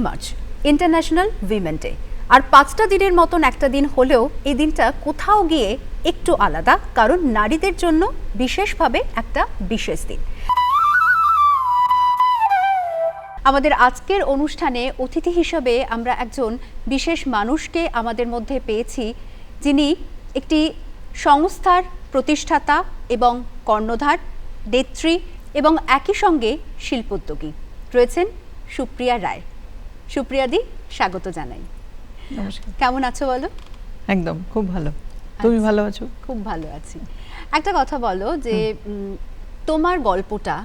March international women day. আর 5টা দিনের মতন একটা দিন হলেও এই দিনটা কোথাও গিয়ে একটু আলাদা, কারণ নারীদের জন্য বিশেষভাবে একটা বিশেষ দিন। আমাদের আজকের অনুষ্ঠানে অতিথি হিসেবে আমরা একজন বিশেষ মানুষকে আমাদের মধ্যে পেয়েছি, যিনি একটি সংস্থার প্রতিষ্ঠাতা এবং কর্ণধার, নেত্রী এবং একই সঙ্গে শিল্পোদ্যোগী রয়েছেন সুপ্রিয়া রায়। সুপ্রিয়াদি, স্বাগত জানাই। নমস্কার। কেমন আছো বলো? একদম খুব ভালো। তুমি ভালো আছো? খুব ভালো আছি। একটা কথা বলো যে তোমার গল্পটা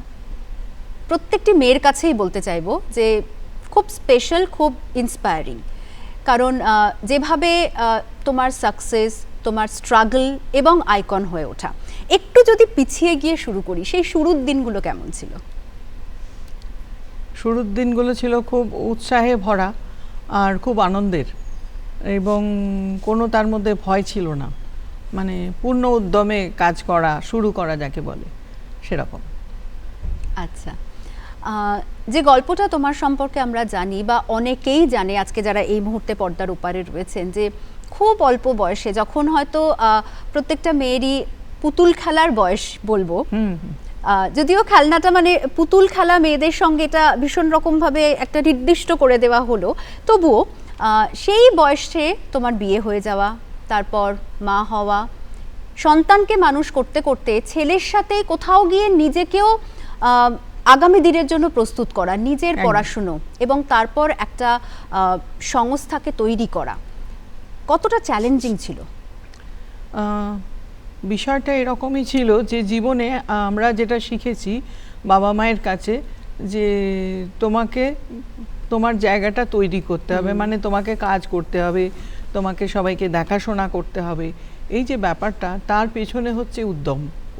প্রত্যেকটি মেয়ের কাছেই বলতে চাইবো যে খুব স্পেশাল, খুব ইন্সপায়ারিং। কারণ যেভাবে তোমার সাকসেস, তোমার স্ট্রাগল এবং আইকন হয়ে ওঠা, একটু যদি পিছিয়ে গিয়ে শুরু করি, সেই শুরুর দিনগুলো কেমন ছিল? শুরুর দিনগুলো ছিল খুব উৎসাহে ভরা আর খুব আনন্দের, এবং কোনো তার মধ্যে ভয় ছিল না। মানে পূর্ণ উদ্যমে কাজ করা, শুরু করা যাকে বলে সেরকম। আচ্ছা, যে গল্পটা তোমার সম্পর্কে আমরা জানি বা অনেকেই জানে আজকে যারা এই মুহূর্তে পর্দার ওপারে রয়েছেন, যে খুব অল্প বয়সে, যখন হয়তো প্রত্যেকটা মেয়েরই পুতুল খেলার বয়স বলবো, যদিও খেলনাটা মানে পুতুল খেলা মেয়েদের সঙ্গে এটা ভীষণ রকমভাবে একটা নির্দিষ্ট করে দেওয়া হলো, তবুও সেই বয়সে তোমার বিয়ে হয়ে যাওয়া, তারপর মা হওয়া, সন্তানকে মানুষ করতে করতে ছেলের সাথে কোথাও গিয়ে নিজেকেও আগামী দিনের জন্য প্রস্তুত করা, নিজের পড়াশুনো এবং তারপর একটা সংস্থাকে তৈরি করা, কতটা চ্যালেঞ্জিং ছিল? বিষয়টা এরকমই ছিল যে জীবনে আমরা যেটা শিখেছি বাবা মায়ের কাছে, যে তোমাকে তোমার জায়গাটা তৈরি করতে হবে, মানে তোমাকে কাজ করতে হবে, তোমাকে সবাইকে দেখাশোনা করতে হবে। এই যে ব্যাপারটা, তার পেছনে হচ্ছে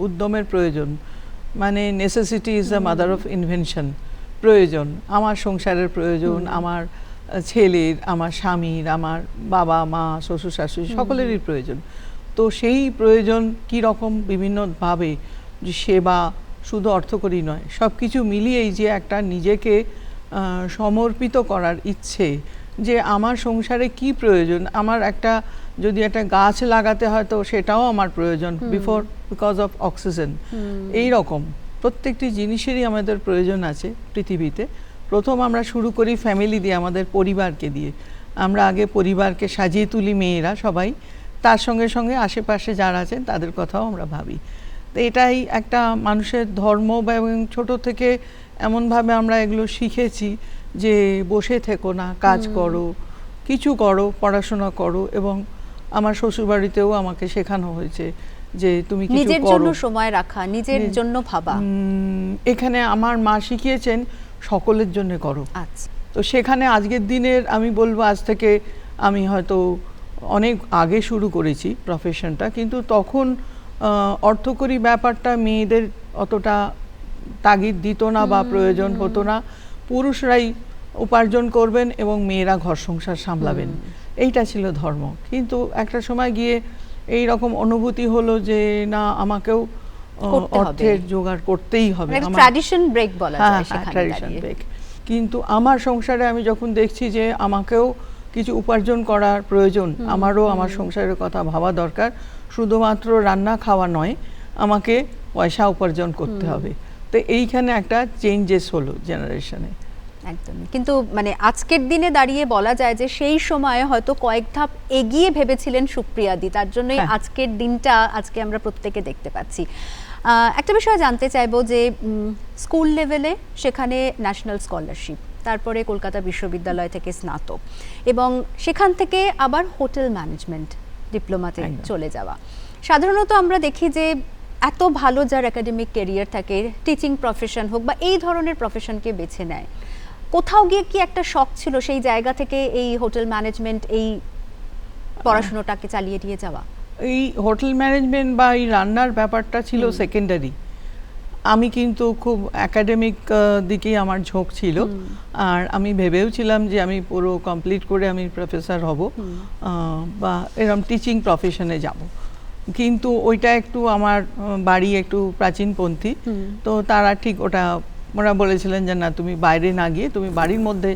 উদ্যমের প্রয়োজন। মানে necessity is the mother of invention. প্রয়োজন, আমার সংসারের প্রয়োজন, আমার ছেলের, আমার স্বামীর, আমার বাবা মা শ্বশুর শাশুড়ি সকলেরই প্রয়োজন। তো সেই প্রয়োজন কীরকম বিভিন্নভাবে, যে সেবা শুধু অর্থকরী নয়, সব কিছু মিলিয়েই যে একটা নিজেকে সমর্পিত করার ইচ্ছে, যে আমার সংসারে কি প্রয়োজন। আমার একটা যদি একটা গাছ লাগাতে হয় তো সেটাও আমার প্রয়োজন, বিকজ অফ অক্সিজেন। এই রকম প্রত্যেকটি জিনিসেরই আমাদের প্রয়োজন আছে পৃথিবীতে। প্রথম আমরা শুরু করি ফ্যামিলি দিয়ে, আমাদের পরিবারকে দিয়ে। আমরা আগে পরিবারকে সাজিয়ে তুলি মেয়েরা সবাই, তার সঙ্গে সঙ্গে আশেপাশে যারা আছেন তাদের কথাও আমরা ভাবি। তো এটাই একটা মানুষের ধর্ম, এবং ছোট থেকে এমনভাবে আমরা এগুলো শিখেছি যে বসে থেকো না, কাজ করো, কিছু করো, পড়াশোনা করো। এবং আমার শ্বশুরবাড়িতেও আমাকে শেখানো হয়েছে যে তুমি কিছু করো, নিজের জন্য সময় রাখা, নিজের জন্য ভাবা। এখানে আমার মা শিখিয়েছেন সকলের জন্য করো। আচ্ছা, তো সেখানে আজকের দিনের আমি বলবো, আজ থেকে আমি হয়তো অনেক আগে শুরু করেছি প্রফেশনটা, কিন্তু তখন অর্থকরী ব্যাপারটা মেয়েদের অতটা তাগিদ দিত না বা প্রয়োজন হতো না। পুরুষরাই উপার্জন করবেন এবং মেয়েরা ঘর সংসার সামলাবেন, এইটা ছিল ধর্ম। কিন্তু একটা সময় গিয়ে এই রকম অনুভূতি হলো যে না, আমাকেও অর্থের জোগাড় করতেই হবে। ট্র্যাডিশন ব্রেক বলা যায় সেখানে ট্র্যাডিশন ব্রেক। কিন্তু আমার সংসারে আমি যখন দেখছি যে আমাকেও কিছু উপার্জন করার প্রয়োজন, আমারও আমার সংসারের কথা ভাবা দরকার, শুধুমাত্র রান্না খাওয়া নয়, আমাকে পয়সা উপার্জন করতে হবে। তো এইখানে একটা চেঞ্জেস হলো জেনারেশনে। একদমই। কিন্তু মানে আজকের দিনে দাঁড়িয়ে বলা যায় যে সেই সময়ে হয়তো কয়েক ধাপ এগিয়ে ভেবেছিলেন সুপ্রিয়াদি, তার জন্যই আজকের দিনটা আজকে আমরা প্রত্যেকে দেখতে পাচ্ছি। একটা বিষয় জানতে চাইবো যে স্কুল লেভেলে সেখানে ন্যাশনাল স্কলারশিপ, তারপরে কলকাতা বিশ্ববিদ্যালয় থেকে স্নাতক, এবং সেখান থেকে আবার হোটেল ম্যানেজমেন্ট ডিপ্লোমাতে চলে যাওয়া। সাধারণত আমরা দেখি যে এত ভালো যার একাডেমিক ক্যারিয়ার থাকে, টিচিং প্রফেশন হোক বা এই ধরনের প্রফেশনকে বেছে নেয়। কোথাও গিয়ে কি একটা শখ ছিল সেই জায়গা থেকে এই হোটেল ম্যানেজমেন্ট, এই পড়াশোনাটাকে চালিয়ে দিয়ে যাওয়া? এই হোটেল ম্যানেজমেন্ট বা এই রান্নার ব্যাপারটা ছিল সেকেন্ডারি। আমি কিন্তু খুব একাডেমিক দিকেই আমার ঝোঁক ছিল, আর আমি ভেবেওছিলাম যে আমি পুরো কমপ্লিট করে আমি প্রফেসর হব বা এরকম টিচিং প্রফেশনে যাব। কিন্তু ওইটা একটু আমার বাড়ি একটু প্রাচীনপন্থী, তো তারা ঠিক ওটা ওরা বলেছিলেন যে না, তুমি বাইরে না গিয়ে তুমি বাড়ির মধ্যে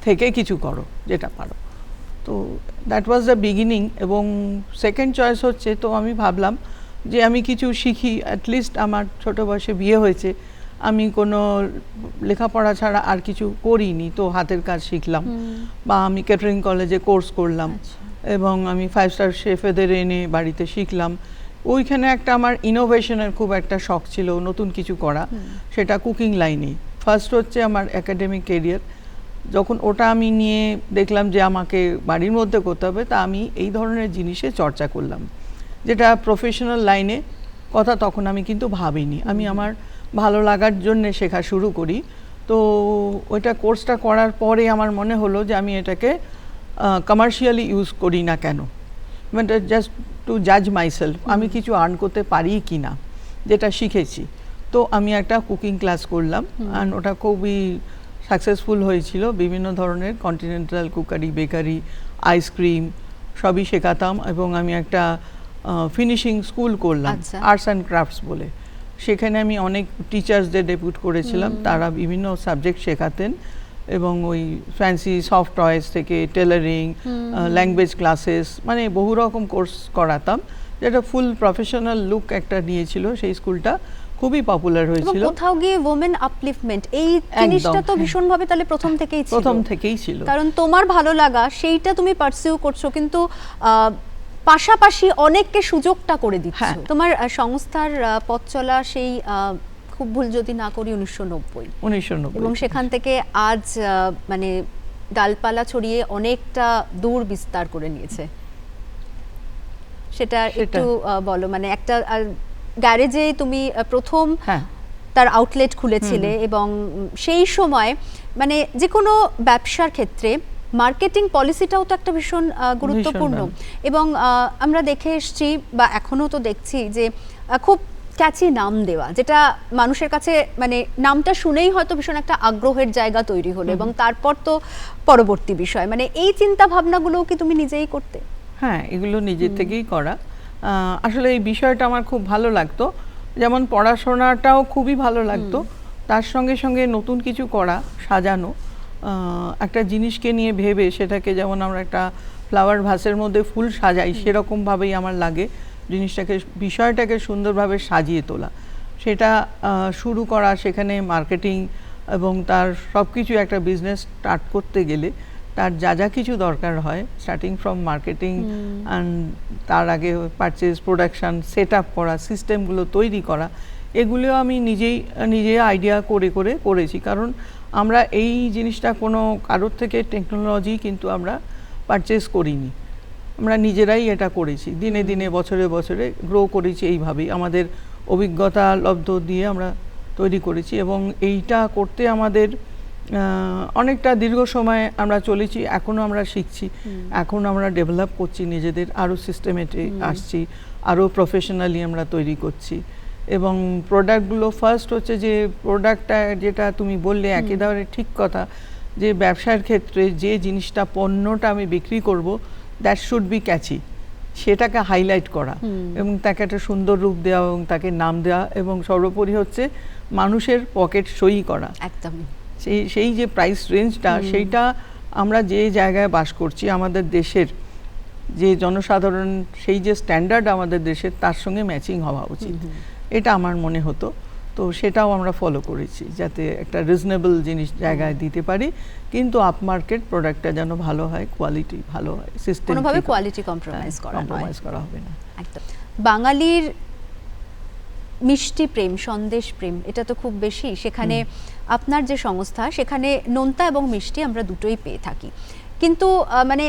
থেকে কিছু করো যেটা পারো। তো দ্যাট ওয়াজ দ্য বিগিনিং। এবং সেকেন্ড চয়েস হচ্ছে, তো আমি ভাবলাম যে আমি কিছু শিখি, অ্যাটলিস্ট আমার ছোটো বয়সে বিয়ে হয়েছে, আমি কোনো লেখাপড়া ছাড়া আর কিছু করিনি, তো হাতের কাজ শিখলাম, বা আমি ক্যাটারিং কলেজে কোর্স করলাম, এবং আমি 5 স্টার শেফেদের এনে বাড়িতে শিখলাম। ওইখানে একটা আমার ইনোভেশনের খুব একটা শখ ছিল, নতুন কিছু করা, সেটা কুকিং লাইনে। ফার্স্ট হচ্ছে আমার একাডেমিক কেরিয়ার, যখন ওটা আমি নিয়ে দেখলাম যে আমাকে বাড়ির মধ্যে করতে হবে, তা আমি এই ধরনের জিনিসে চর্চা করলাম, যেটা প্রফেশনাল লাইনে কথা তখন আমি কিন্তু ভাবিনি। আমি আমার ভালো লাগার জন্যে শেখা শুরু করি। তো ওইটা কোর্সটা করার পরে আমার মনে হলো যে আমি এটাকে কমার্শিয়ালি ইউজ করি না কেন, মানে জাস্ট টু জাজ মাইসেলফ, আমি কিছু আর্ন করতে পারি কি না, যেটা শিখেছি। তো আমি একটা কুকিং ক্লাস করলাম, অ্যান্ড ওটা খুবই সাকসেসফুল হয়েছিল। বিভিন্ন ধরনের কন্টিনেন্টাল কুকারি, বেকারি, আইসক্রিম সবই শেখাতাম। এবং আমি একটা ফিনিশিং স্কুল করলাম, আর্টস অ্যান্ড ক্রাফটস বলে। সেখানে আমি অনেক টিচার্সদের ডেপুট করেছিলাম, তারা বিভিন্ন সাবজেক্ট শেখাতেন, এবং ওই ফ্যান্সি সফট টয়েস থেকে টেলারিং, ল্যাঙ্গুয়েজ ক্লাসেস, মানে বহু রকম কোর্স করাতাম, যেটা ফুল প্রফেশনাল লুক একটা নিয়েছিল। সেই স্কুলটা খুবই পপুলার হয়েছিল। কোথাও গিয়ে ওমেন আপলিফটমেন্ট এই জিনিসটা তো ভীষণভাবে তাহলে প্রথম থেকেই ছিল, কারণ তোমার ভালো লাগা সেইটা তুমি পারসিউ করছো, কিন্তু পাশাপাশি অনেককে সুযোগটা করে দিচ্ছ। তোমার সংস্থার পথ চলা সেই খুব ভুল যদি না করি 1990, এবং সেখান থেকে আজ মানে ডালপালা ছড়িয়ে অনেকটা দূর বিস্তার করে নিয়েছে। সেটা একটু বলো, মানে একটা গ্যারেজে তুমি প্রথম তার আউটলেট খুলেছিলে, এবং সেই সময় মানে যে কোনো ব্যবসার ক্ষেত্রে মার্কেটিং পলিসিটাও তো একটা ভীষণ গুরুত্বপূর্ণ। এবং আমরা দেখে এসছি, বা এখনো তো দেখছি, যে খুব ক্যাচি নাম দেওয়া, যেটা মানুষের কাছে মানে নামটা শুনেই হয়তো ভীষণ একটা আগ্রহের জায়গা তৈরি হলো, এবং তারপর তো পরবর্তী বিষয়, মানে এই চিন্তা ভাবনাগুলোও কি তুমি নিজেই করতে? হ্যাঁ, এগুলো নিজের থেকেই করা। আসলে এই বিষয়টা আমার খুব ভালো লাগতো, যেমন পড়াশোনাটাও খুবই ভালো লাগতো, তার সঙ্গে সঙ্গে নতুন কিছু করা, সাজানো, একটা জিনিসকে নিয়ে ভেবে সেটাকে, যেমন আমরা একটা ফ্লাওয়ার ভাসের মধ্যে ফুল সাজাই, সেরকমভাবেই আমার লাগে জিনিসটাকে, বিষয়টাকে সুন্দরভাবে সাজিয়ে তোলা, সেটা শুরু করা। সেখানে মার্কেটিং এবং তার সব কিছু, একটা বিজনেস স্টার্ট করতে গেলে তার যা যা কিছু দরকার হয়, স্টার্টিং ফ্রম মার্কেটিং, অ্যান্ড তার আগে পারচেজ, প্রোডাকশান, সেট আপ করা, সিস্টেমগুলো তৈরি করা, এগুলো আমি নিজে আইডিয়া করেছি। কারণ আমরা এই জিনিসটা কোনো কারোর থেকে টেকনোলজি কিন্তু আমরা পারচেজ করিনি, আমরা নিজেরাই এটা করেছি, দিনে দিনে বছরে বছরে গ্রো করেছি। এইভাবেই আমাদের অভিজ্ঞতা লব্ধ দিয়ে আমরা তৈরি করেছি, এবং এইটা করতে আমাদের অনেকটা দীর্ঘ সময় আমরা চলেছি। এখনও আমরা শিখছি, এখন আমরা ডেভেলপ করছি নিজেদের, আরও সিস্টেমেটিক আসছি, আরও প্রফেশনালি আমরা তৈরি করছি। এবং প্রোডাক্টগুলো ফার্স্ট হচ্ছে যে প্রোডাক্টটা, যেটা তুমি বললে একেবারে ঠিক কথা, যে ব্যবসার ক্ষেত্রে যে জিনিসটা, পণ্যটা আমি বিক্রি করব, দ্যাট শুড বি ক্যাচি, সেটাকে হাইলাইট করা, এবং তাকে একটা সুন্দর রূপ দেওয়া, এবং তাকে নাম দেওয়া, এবং সর্বোপরি হচ্ছে মানুষের পকেট সই করা। একদম সেই যে প্রাইস রেঞ্জটা, সেইটা আমরা যে জায়গায় বাস করছি, আমাদের দেশের যে জনসাধারণ, সেই যে স্ট্যান্ডার্ড আমাদের দেশের, তার সঙ্গে ম্যাচিং হওয়া উচিত, এটা আমার মনে হতো। তো সেটাও আমরা ফলো করেছি, যাতে একটা রিজনেবল জিনিস জায়গায় দিতে পারি, কিন্তু আপ মার্কেট প্রোডাক্টটা যেন ভালো হয়, কোয়ালিটি ভালো হয়, সিস্টেম কোনোভাবে কোয়ালিটি কম্প্রোমাইজ করা হবে না। একদম। বাঙালির মিষ্টি প্রেম, সন্দেশ প্রেম, এটা তো খুব বেশি। সেখানে আপনার যে সংস্থা, সেখানে নোনতা এবং মিষ্টি আমরা দুটোই পেয়ে থাকি, কিন্তু মানে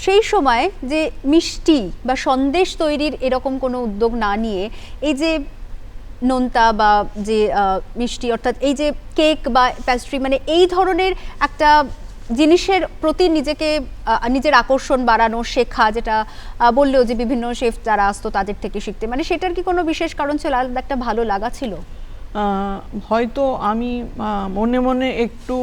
সেই সময় যে মিষ্টি বা সন্দেশ তৈরির এরকম কোনো উদ্যোগ না নিয়ে, এই যে নোনতা বা যে মিষ্টি, অর্থাৎ এই যে কেক বা প্যাস্ট্রি, মানে এই ধরনের একটা জিনিসের প্রতি নিজের আকর্ষণ বাড়ানো, শেখা, যেটা বললেও যে বিভিন্ন শেফ যারা আসতো তাদের থেকে শিখতে, মানে সেটার কি কোনো বিশেষ কারণ ছিল, আলাদা একটা ভালো লাগা ছিল? হয়তো আমি মনে মনে একটু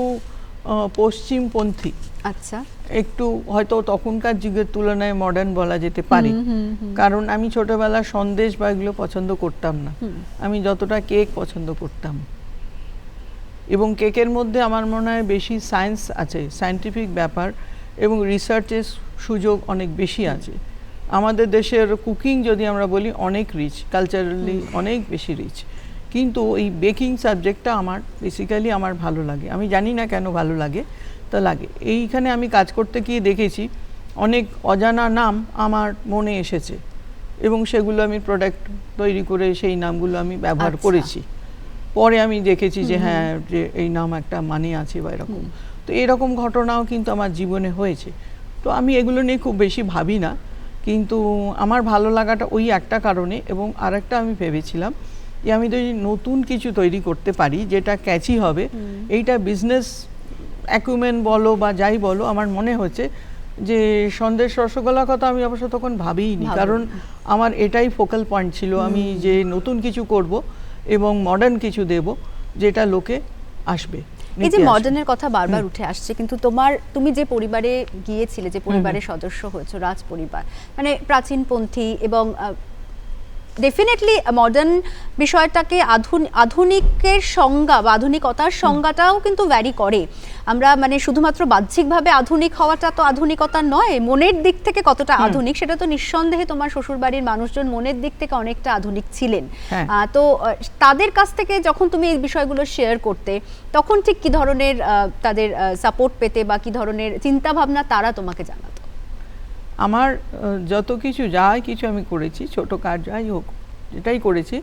পশ্চিমপন্থী, আচ্ছা, একটু হয়তো তখনকার যুগের তুলনায় মডার্ন বলা যেতে পারে। কারণ আমি ছোটবেলা সন্দেশ বা এগুলো পছন্দ করতাম না, আমি যতটা কেক পছন্দ করতাম। এবং কেকের মধ্যে আমার মনে হয় বেশি সায়েন্স আছে, সায়েন্টিফিক ব্যাপার এবং রিসার্চের সুযোগ অনেক বেশি আছে। আমাদের দেশের কুকিং যদি আমরা বলি অনেক রিচ, কালচারালি অনেক বেশি রিচ, কিন্তু এই বেকিং সাবজেক্টটা আমার বেসিক্যালি আমার ভালো লাগে। আমি জানি না কেন ভালো লাগে, তা লাগে। এইখানে আমি কাজ করতে গিয়ে দেখেছি অনেক অজানা নাম আমার মনে এসেছে এবং সেগুলো আমি প্রোডাক্ট তৈরি করে সেই নামগুলো আমি ব্যবহার করেছি। পরে আমি দেখেছি যে হ্যাঁ, যে এই নাম একটা মানে আছে বা এরকম। তো এরকম ঘটনাও কিন্তু আমার জীবনে হয়েছে। তো আমি এগুলো নিয়ে খুব বেশি ভাবি না, কিন্তু আমার ভালো লাগাটা ওই একটা কারণে। এবং আরেকটা আমি ভেবেছিলাম যে আমি যদি নতুন কিছু তৈরি করতে পারি যেটা ক্যাচি হবে, এইটা বিজনেস অ্যাকুমেন বলো বা যাই বলো, আমার মনে হচ্ছে যে সন্দেশ রসগোল্লার কথা আমি অবশ্য তখন ভাবিইনি, কারণ আমার এটাই ফোকাল পয়েন্ট ছিল। আমি যে নতুন কিছু করব এবং মডার্ন কিছু দেব যেটা লোকে আসবে। এই যে মডার্নের কথা বারবার উঠে আসছে, কিন্তু তুমি যে পরিবারে গিয়েছিলে, যে পরিবারের সদস্য হয়েছো, রাজ পরিবার, মানে প্রাচীনপন্থী এবং ডেফিনেটলি মডার্ন বিষয়টাকে আধুনিকের সংজ্ঞা বা আধুনিকতার সংজ্ঞাটাও কিন্তু ভ্যারি করে। আমরা মানে শুধুমাত্র বাহ্যিকভাবে আধুনিক হওয়াটা তো আধুনিকতা নয়, মনের দিক থেকে কতটা আধুনিক সেটা তো নিঃসন্দেহে তোমার শ্বশুরবাড়ির মানুষজন মনের দিক থেকে অনেকটা আধুনিক ছিলেন। তো তাদের কাছ থেকে যখন তুমি এই বিষয়গুলো শেয়ার করতে, তখন ঠিক কি ধরনের তাদের সাপোর্ট পেতে বা কি ধরনের চিন্তা ভাবনা তারা তোমাকে জানাতো? আমার যত কিছু যাই কিছু আমি করেছি, ছোট কাজ যাই হোক যেটাই করেছি,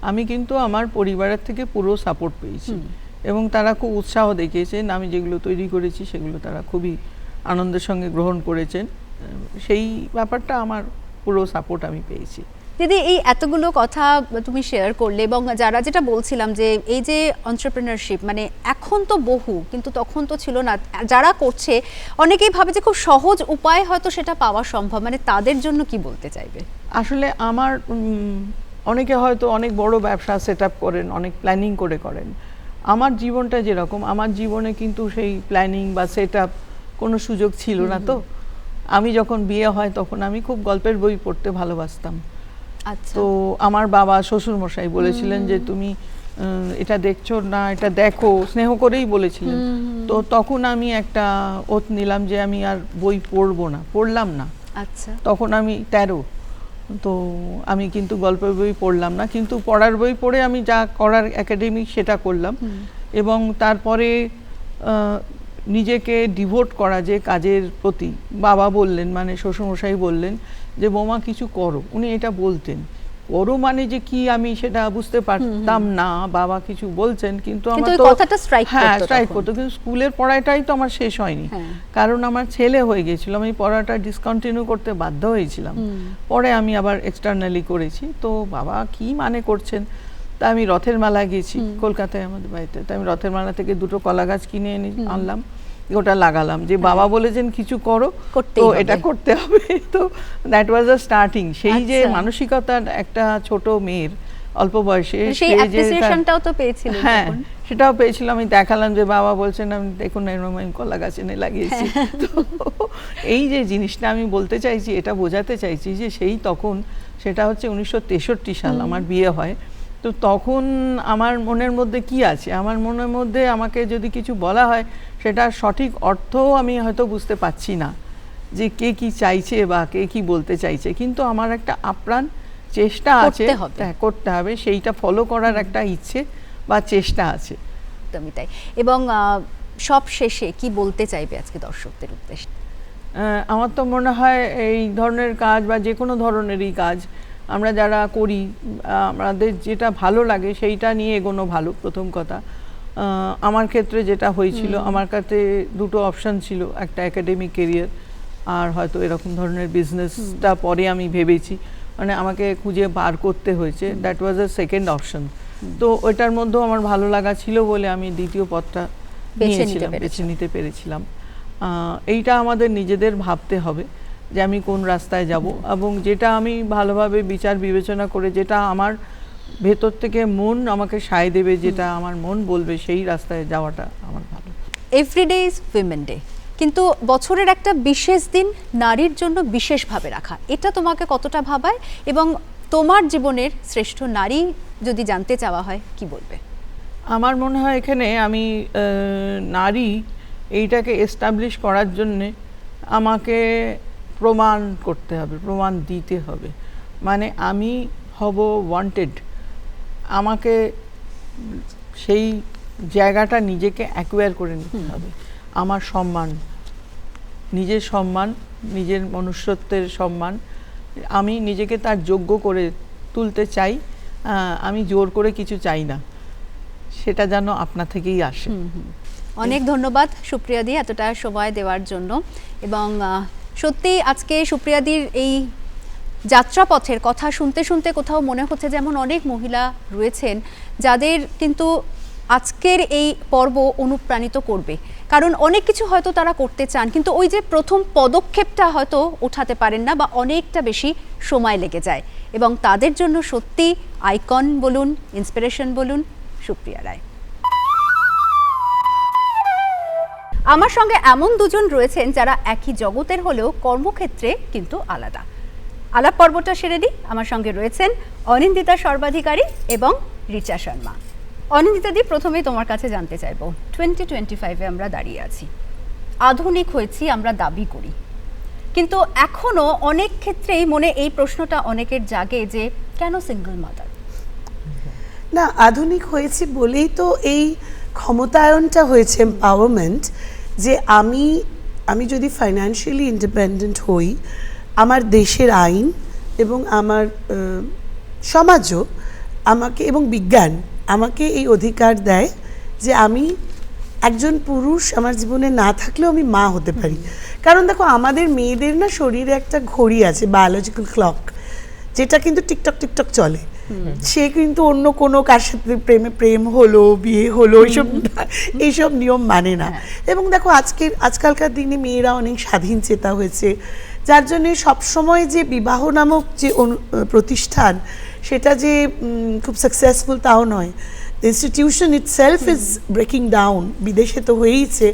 আমি কিন্তু আমার পরিবারের থেকে পুরো সাপোর্ট পেয়েছি এবং তারা খুব উৎসাহ দেখিয়েছেন। আমি যেগুলো তৈরি করেছি সেগুলো তারা খুবই আনন্দের সঙ্গে গ্রহণ করেছেন। সেই ব্যাপারটা আমার পুরো সাপোর্ট আমি পেয়েছি। দিদি, এই এতগুলো কথা তুমি শেয়ার করলে এবং যেটা বলছিলাম যে এই যে এন্টারপ্রেনারশিপ মানে এখন তো বহু, কিন্তু তখন তো ছিল না। যারা করছে অনেকেই ভাবে যে খুব সহজ উপায় হয়তো সেটা পাওয়া সম্ভব, মানে তাদের জন্য কি বলতে চাইবে? আসলে আমার অনেকে হয়তো অনেক বড় ব্যবসা সেট আপ করেন, অনেক প্ল্যানিং করে করেন। আমার জীবনটা যেরকম, আমার জীবনে কিন্তু সেই প্ল্যানিং বা সেট আপ কোনো সুযোগ ছিল না। তো আমি যখন বিয়ে হয় তখন আমি খুব গল্পের বই পড়তে ভালোবাসতাম। তো আমার বাবা শ্বশুর মশাই বলেছিলেন যে তুমি এটা দেখছো না, এটা দেখো, স্নেহ করেই বলেছিলেন। তো তখন আমি একটা ওত নিলাম যে আমি আর বই পড়লাম না। আচ্ছা, তখন আমি 13, তো আমি কিন্তু গল্পের বই পড়লাম না, কিন্তু পড়ার বই পড়ে আমি যা করার একাডেমিক সেটা করলাম। এবং তারপরে নিজেকে ডিভোট করা যে কাজের প্রতি বাবা বললেন, মানে শ্বশুরমশাই বললেন যে বৌমা কিছু করো। উনি এটা বলতেন, করো মানে যে কি আমি সেটা বুঝতে পারতাম না। বাবা কিছু বলছেন কিন্তু আমার তো কথাটা স্ট্রাইক করতো, কিন্তু স্কুলের পড়াটাই তো আমার শেষ হয়নি, কারণ আমার ছেলে হয়ে গেছিল। আমি পড়াটা ডিসকন্টিনিউ করতে বাধ্য হয়েছিলাম। পরে আমি আবার এক্সটার্নালি করেছি। তো বাবা কি মানে করছেন, তা আমি রথের মেলা গেছি কলকাতায় আমাদের বাড়িতে। তো আমি রথের মেলা থেকে 2টো কলা গাছ কিনে এনে আনলাম, ওটা লাগালাম যে বাবা বলেছেন কিছু করো, তো এটা করতে হবে। তো দ্যাট ওয়াজ আ স্টার্টিং। সেই যে মানসিকতার একটা ছোট মেয়ের অল্প বয়সে, সেই অ্যাপ্রিসিয়েশনটাও তো পেয়েছিল। হ্যাঁ, সেটাও পেয়েছিলাম। আমি দেখালাম যে বাবা বলছেন, আমি দেখুন এরকম আমি কলা গাছ এনে লাগিয়েছি। তো এই যে জিনিসটা আমি বলতে চাইছি, এটা বোঝাতে চাইছি যে সেই তখন, সেটা হচ্ছে 1963 সাল আমার বিয়ে হয়। তো তখন আমার মনের মধ্যে কি আছে, আমার মনের মধ্যে আমাকে যদি কিছু বলা হয় সেটা সঠিক অর্থও আমি হয়তো বুঝতে পারছি না যে কে কি চাইছে বা কে কি বলতে চাইছে, কিন্তু আমার একটা আপ্রাণ চেষ্টা আছে, করতে হবে, সেইটা ফলো করার একটা ইচ্ছে বা চেষ্টা আছে। একদমই তাই। এবং সব শেষে কি বলতে চাইবে আজকে দর্শকদের উদ্দেশ্যে? আমার তো মনে হয় এই ধরনের কাজ বা যে কোনো ধরনেরই কাজ আমরা যারা করি, আমাদের যেটা ভালো লাগে সেইটা নিয়ে এগোনো ভালো। প্রথম কথা, আমার ক্ষেত্রে যেটা হয়েছিল, আমার কাছে 2টো অপশন ছিল, একটা একাডেমিক কেরিয়ার আর হয়তো এরকম ধরনের বিজনেসটা পরে আমি ভেবেছি, মানে আমাকে খুঁজে বার করতে হয়েছে। That was a second option. তো ওইটার মধ্যেও আমার ভালো লাগা ছিল বলে আমি দ্বিতীয় পথটা বেছে নিতে পেরেছিলাম। এইটা আমাদের নিজেদের ভাবতে হবে যে আমি কোন রাস্তায় যাব, এবং যেটা আমি ভালোভাবে বিচার বিবেচনা করে, যেটা আমার ভেতর থেকে মন আমাকে সায় দেবে, যেটা আমার মন বলবে, সেই রাস্তায় যাওয়াটা আমার ভালো। এভরিডে ইজ উইমেন ডে, কিন্তু বছরের একটা বিশেষ দিন নারীর জন্য বিশেষভাবে রাখা, এটা তোমাকে কতটা ভাবায়? এবং তোমার জীবনের শ্রেষ্ঠ নারী যদি জানতে চাওয়া হয় কি বলবে? আমার মনে হয় এখানে আমি নারী এইটাকে এস্টাবলিশ করার জন্যে আমাকে প্রমাণ করতে হবে, প্রমাণ দিতে হবে। মানে আমি হব ওয়ান্টেড, আমাকে সেই জায়গাটা নিজেকে অ্যাকোয়ার করে নিতে হবে। আমার সম্মান, নিজের সম্মান, নিজের মনুষ্যত্বের সম্মান, আমি নিজেকে তার যোগ্য করে তুলতে চাই। আমি জোর করে কিছু চাই না, সেটা যেন আপনা থেকেই আসে। অনেক ধন্যবাদ সুপ্রিয়া দি এতটা সময় দেওয়ার জন্য। এবং সত্যি আজকে সুপ্রিয়া দির এই যাত্রাপথের কথা শুনতে শুনতে কোথাও মনে হচ্ছে যেমন অনেক মহিলা রয়েছেন যাদের কিন্তু আজকের এই পর্ব অনুপ্রাণিত করবে, কারণ অনেক কিছু হয়তো তারা করতে চান কিন্তু ওই যে প্রথম পদক্ষেপটা হয়তো ওঠাতে পারেন না বা অনেকটা বেশি সময় লেগে যায়, এবং তাদের জন্য সত্যি আইকন বলুন, ইন্সপিরেশন বলুন সুপ্রিয়া রায়। আমার সঙ্গে এমন দুজন রয়েছেন যারা একই জগতের হলেও কর্মক্ষেত্রে কিন্তু আলাদা। আলাপ পর্বটা সেরে দিই। আমার সঙ্গে রয়েছেন অনিন্দিতা সর্বাধিকারী এবং রিচা শর্মা। অনিন্দিতা দি, প্রথমেই তোমার কাছে জানতে চাইবো, 2025-এ আমরা দাঁড়িয়ে আছি, আধুনিক হয়েছি আমরা দাবি করি, কিন্তু এখনো অনেক ক্ষেত্রেই মনে এই প্রশ্নটা অনেকের জাগে যে কেন সিঙ্গল মাদার? না, আধুনিক হয়েছি বলেই তো এই ক্ষমতায়নটা হয়েছে, এম্পাওয়ারমেন্ট, যে আমি যদি ফাইন্যান্সিয়ালি ইন্ডিপেন্ডেন্ট হই, আমার দেশের আইন এবং আমার সমাজও আমাকে এবং বিজ্ঞান আমাকে এই অধিকার দেয় যে আমি একজন পুরুষ আমার জীবনে না থাকলেও আমি মা হতে পারি। কারণ দেখো, আমাদের মেয়েদের না শরীরে একটা ঘড়ি আছে, বায়োলজিক্যাল ক্লক, যেটা কিন্তু টিকটক টিকটক চলে। সে কিন্তু অন্য কোনো কার সাথে প্রেম হলো, বিয়ে হলো, এইসব নিয়ম মানে না। এবং দেখো, আজকালকার দিনে মেয়েরা অনেক স্বাধীন চেতা হয়েছে, যার জন্যে সবসময় যে বিবাহ নামক যে প্রতিষ্ঠান সেটা যে খুব সাকসেসফুল তাও নয়। Institution itself is breaking down. বিদেশে তো হয়েইছে,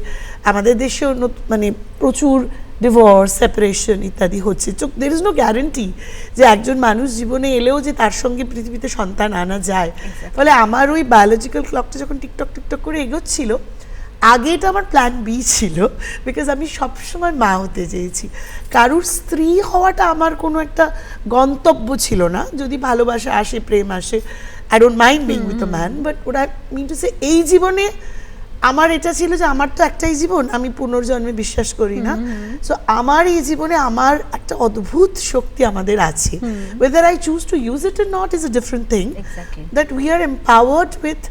আমাদের দেশেও মানে প্রচুর ডিভোর্স, সেপারেশন ইত্যাদি হচ্ছে। দের ইজ নো গ্যারেন্টি যে একজন মানুষ জীবনে এলেও যে তার সঙ্গে পৃথিবীতে সন্তান আনা যায়। ফলে আমার ওই বায়োলজিক্যাল ক্লকটা যখন টিকটক টিকটক করে এগোচ্ছিল, আগে এটা আমার প্ল্যান বি ছিল, বিকজ আমি সবসময় মা হতে চেয়েছি। কারুর স্ত্রী হওয়াটা আমার কোনো একটা গন্তব্য ছিল না। যদি ভালোবাসা আসে, প্রেম আসে, I don't mind being with a man, but ওটা মিন টু সে এই জীবনে আমার এটা ছিল যে আমার তো একটাই জীবন, আমি পুনর্জন্মে বিশ্বাস করি না। সো আমার এই জীবনে আমার একটা অদ্ভুত শক্তি আমাদের আছে, whether I choose to use it or not is a different thing, that we are empowered with,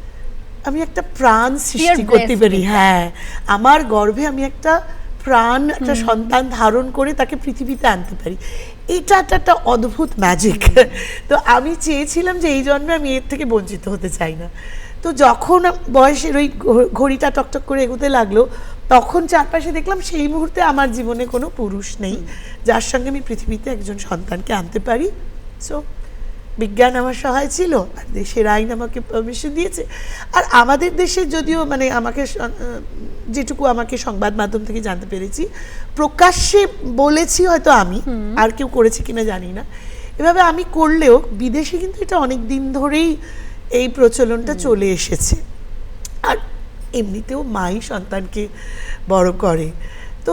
আমি একটা প্রাণ সৃষ্টি করতে পারি। হ্যাঁ, আমার গর্ভে আমি একটা প্রাণ, একটা সন্তান ধারণ করে তাকে পৃথিবীতে আনতে পারি। এটা একটা অদ্ভুত ম্যাজিক। তো আমি চেয়েছিলাম যে এই জন্মে আমি এর থেকে বঞ্চিত হতে চাই না। তো যখন বয়সের ওই ঘড়িটা টকটক করে এগোতে লাগলো, তখন চারপাশে দেখলাম সেই মুহূর্তে আমার জীবনে কোনো পুরুষ নেই যার সঙ্গে আমি পৃথিবীতে একজন সন্তানকে আনতে পারি। সো বিজ্ঞান আমার সহায় ছিল, আর দেশের আইন আমাকে পারমিশন দিয়েছে। আর আমাদের দেশে যদিও মানে আমাকে যেটুকু আমাকে সংবাদ মাধ্যম থেকে জানতে পেরেছি, প্রকাশ্যে বলেছি হয়তো আমি, আর কেউ করেছে কিনা জানি না, এভাবে আমি করলেও বিদেশে কিন্তু এটা অনেক দিন ধরেই এই প্রচলনটা চলে এসেছে। আর এমনিতেও মাই সন্তানকে বড় করে। তো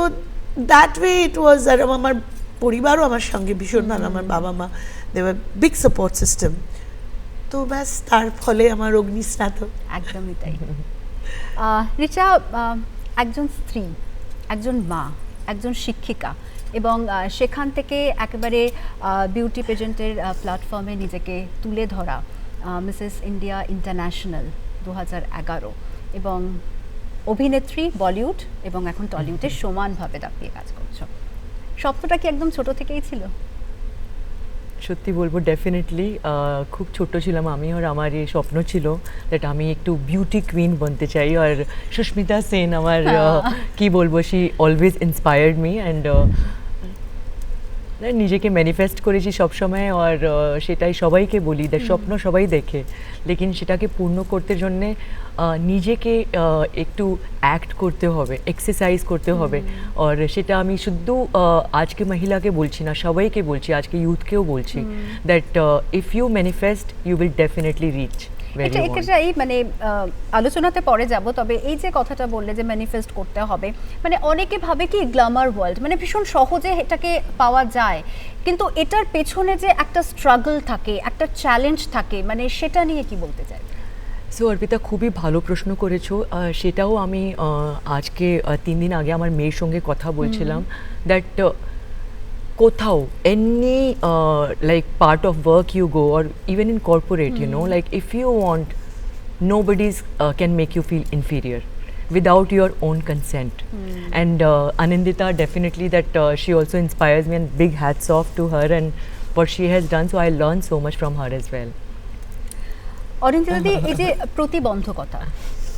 দ্যাট ওয়ে ইট ওয়াজ। আর আমার পরিবারও আমার সঙ্গে ভীষণ ভালো, আমার বাবা মা, they were big support system. তো ব্যাস, তার ফলে আমার অগ্নিস্নাত। একদমই তাই। রিচা, একজন স্ত্রী, একজন মা, একজন শিক্ষিকা, এবং সেখান থেকে একেবারে বিউটি পেজেন্টের প্ল্যাটফর্মে নিজেকে তুলে ধরা, মিসেস ইন্ডিয়া ইন্টারন্যাশনাল 2011, এবং অভিনেত্রী বলিউড এবং এখন টলিউডে সমানভাবে দাপিয়ে কাজ করছো। স্বপ্নটা কি একদম ছোট থেকেই ছিল? সত্যি বলবো, ডেফিনেটলি খুব ছোট ছিলাম আমি, আর আমার এই স্বপ্ন ছিল দ্যাট আমি একটু বিউটি কুইন বনতে চাই। আর সুস্মিতা সেন আমার কি বলবো, she always inspired me, and নিজেকে ম্যানিফেস্ট করেছি সবসময়। আর সেটাই সবাইকে বলি, স্বপ্ন সবাই দেখে, লেকিন সেটাকে পূর্ণ করতে জন্যে নিজেকে একটু অ্যাক্ট করতে হবে, এক্সারসাইজ করতে হবে। আর সেটা আমি শুধু আজকে মহিলাকে বলছি না, সবাইকে বলছি, আজকে ইউথকেও বলছি, that if you manifest you will definitely reach. very want. এটাই মানে আলোচনাতে পরে যাব, তবে এই যে কথাটা বললে যে ম্যানিফেস্ট করতে হবে, মানে অনেকে ভাবে কি গ্ল্যামার ওয়ার্ল্ড মানে ভীষণ সহজে এটাকে পাওয়া যায়, কিন্তু এটার পেছনে যে একটা স্ট্রাগল থাকে, একটা চ্যালেঞ্জ থাকে, মানে সেটা নিয়ে কি বলতে চাই? সো অর্পিতা, খুবই ভালো প্রশ্ন করেছো। সেটাও আমি আজকে 3 দিন আগে আমার মেয়ের সঙ্গে কথা বলছিলাম, দ্যাট কোথাও any like part of work you go or even in corporate, you know, like if you want, nobody's can make you feel inferior without your own consent. And Anindita, definitely that she also inspires me, and big hats off to her and what she has done, so I learned so much from her as well. অরিন্দিতা দি, এই যে প্রতিবন্ধকতা,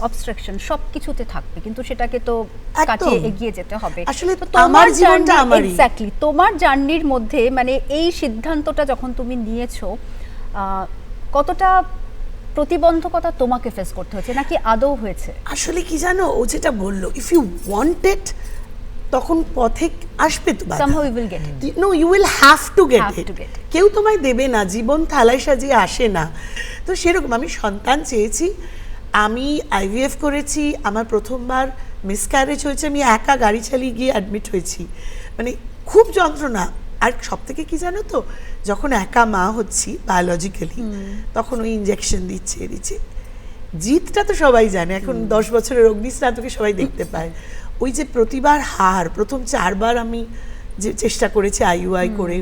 obstruction সব কিছুতে থাকবে, কিন্তু সেটাকে তো একদম। কাটিয়ে এগিয়ে যেতে হবে। আসলে তো আমার জীবনটা আমারই। এক্স্যাক্টলি তোমার জার্নির মধ্যে মানে এই সিদ্ধান্তটা যখন তুমি নিয়েছো, কতটা প্রতিবন্ধকতা তোমাকে ফেস করতে হয়েছে, নাকি আদৌ হয়েছে? আসলে কি জানো, ও যেটা বললো, ইফ ইউ ওয়ান্ট ইট, তখন পথে আসবে তো বাধা। somehow you will get it. No, you will have to get Have it. to get it. কেউ তোমায় দেবে না, জীবন থালায় সাজিয়ে আসে না। তো সেরকম আমি সন্তান চেয়েছি, আমি আইভিএফ করেছি, আমার প্রথমবার মিসক্যারেজ হয়েছে, আমি একা গাড়ি চালিয়ে গিয়ে অ্যাডমিট হয়েছি, মানে খুব যন্ত্রণা। আর সব থেকে কি জানো তো, যখন একা মা হচ্ছি বায়োলজিক্যালি, তখন ওই ইঞ্জেকশন দিচ্ছে। জিতটা তো সবাই জানে, এখন 10 বছরের অগ্নিস্নাতকে সবাই দেখতে পায়। ওই যে প্রতিবার হার, প্রথম 4 বার আমি যে চেষ্টা করেছি আইইউআই করে,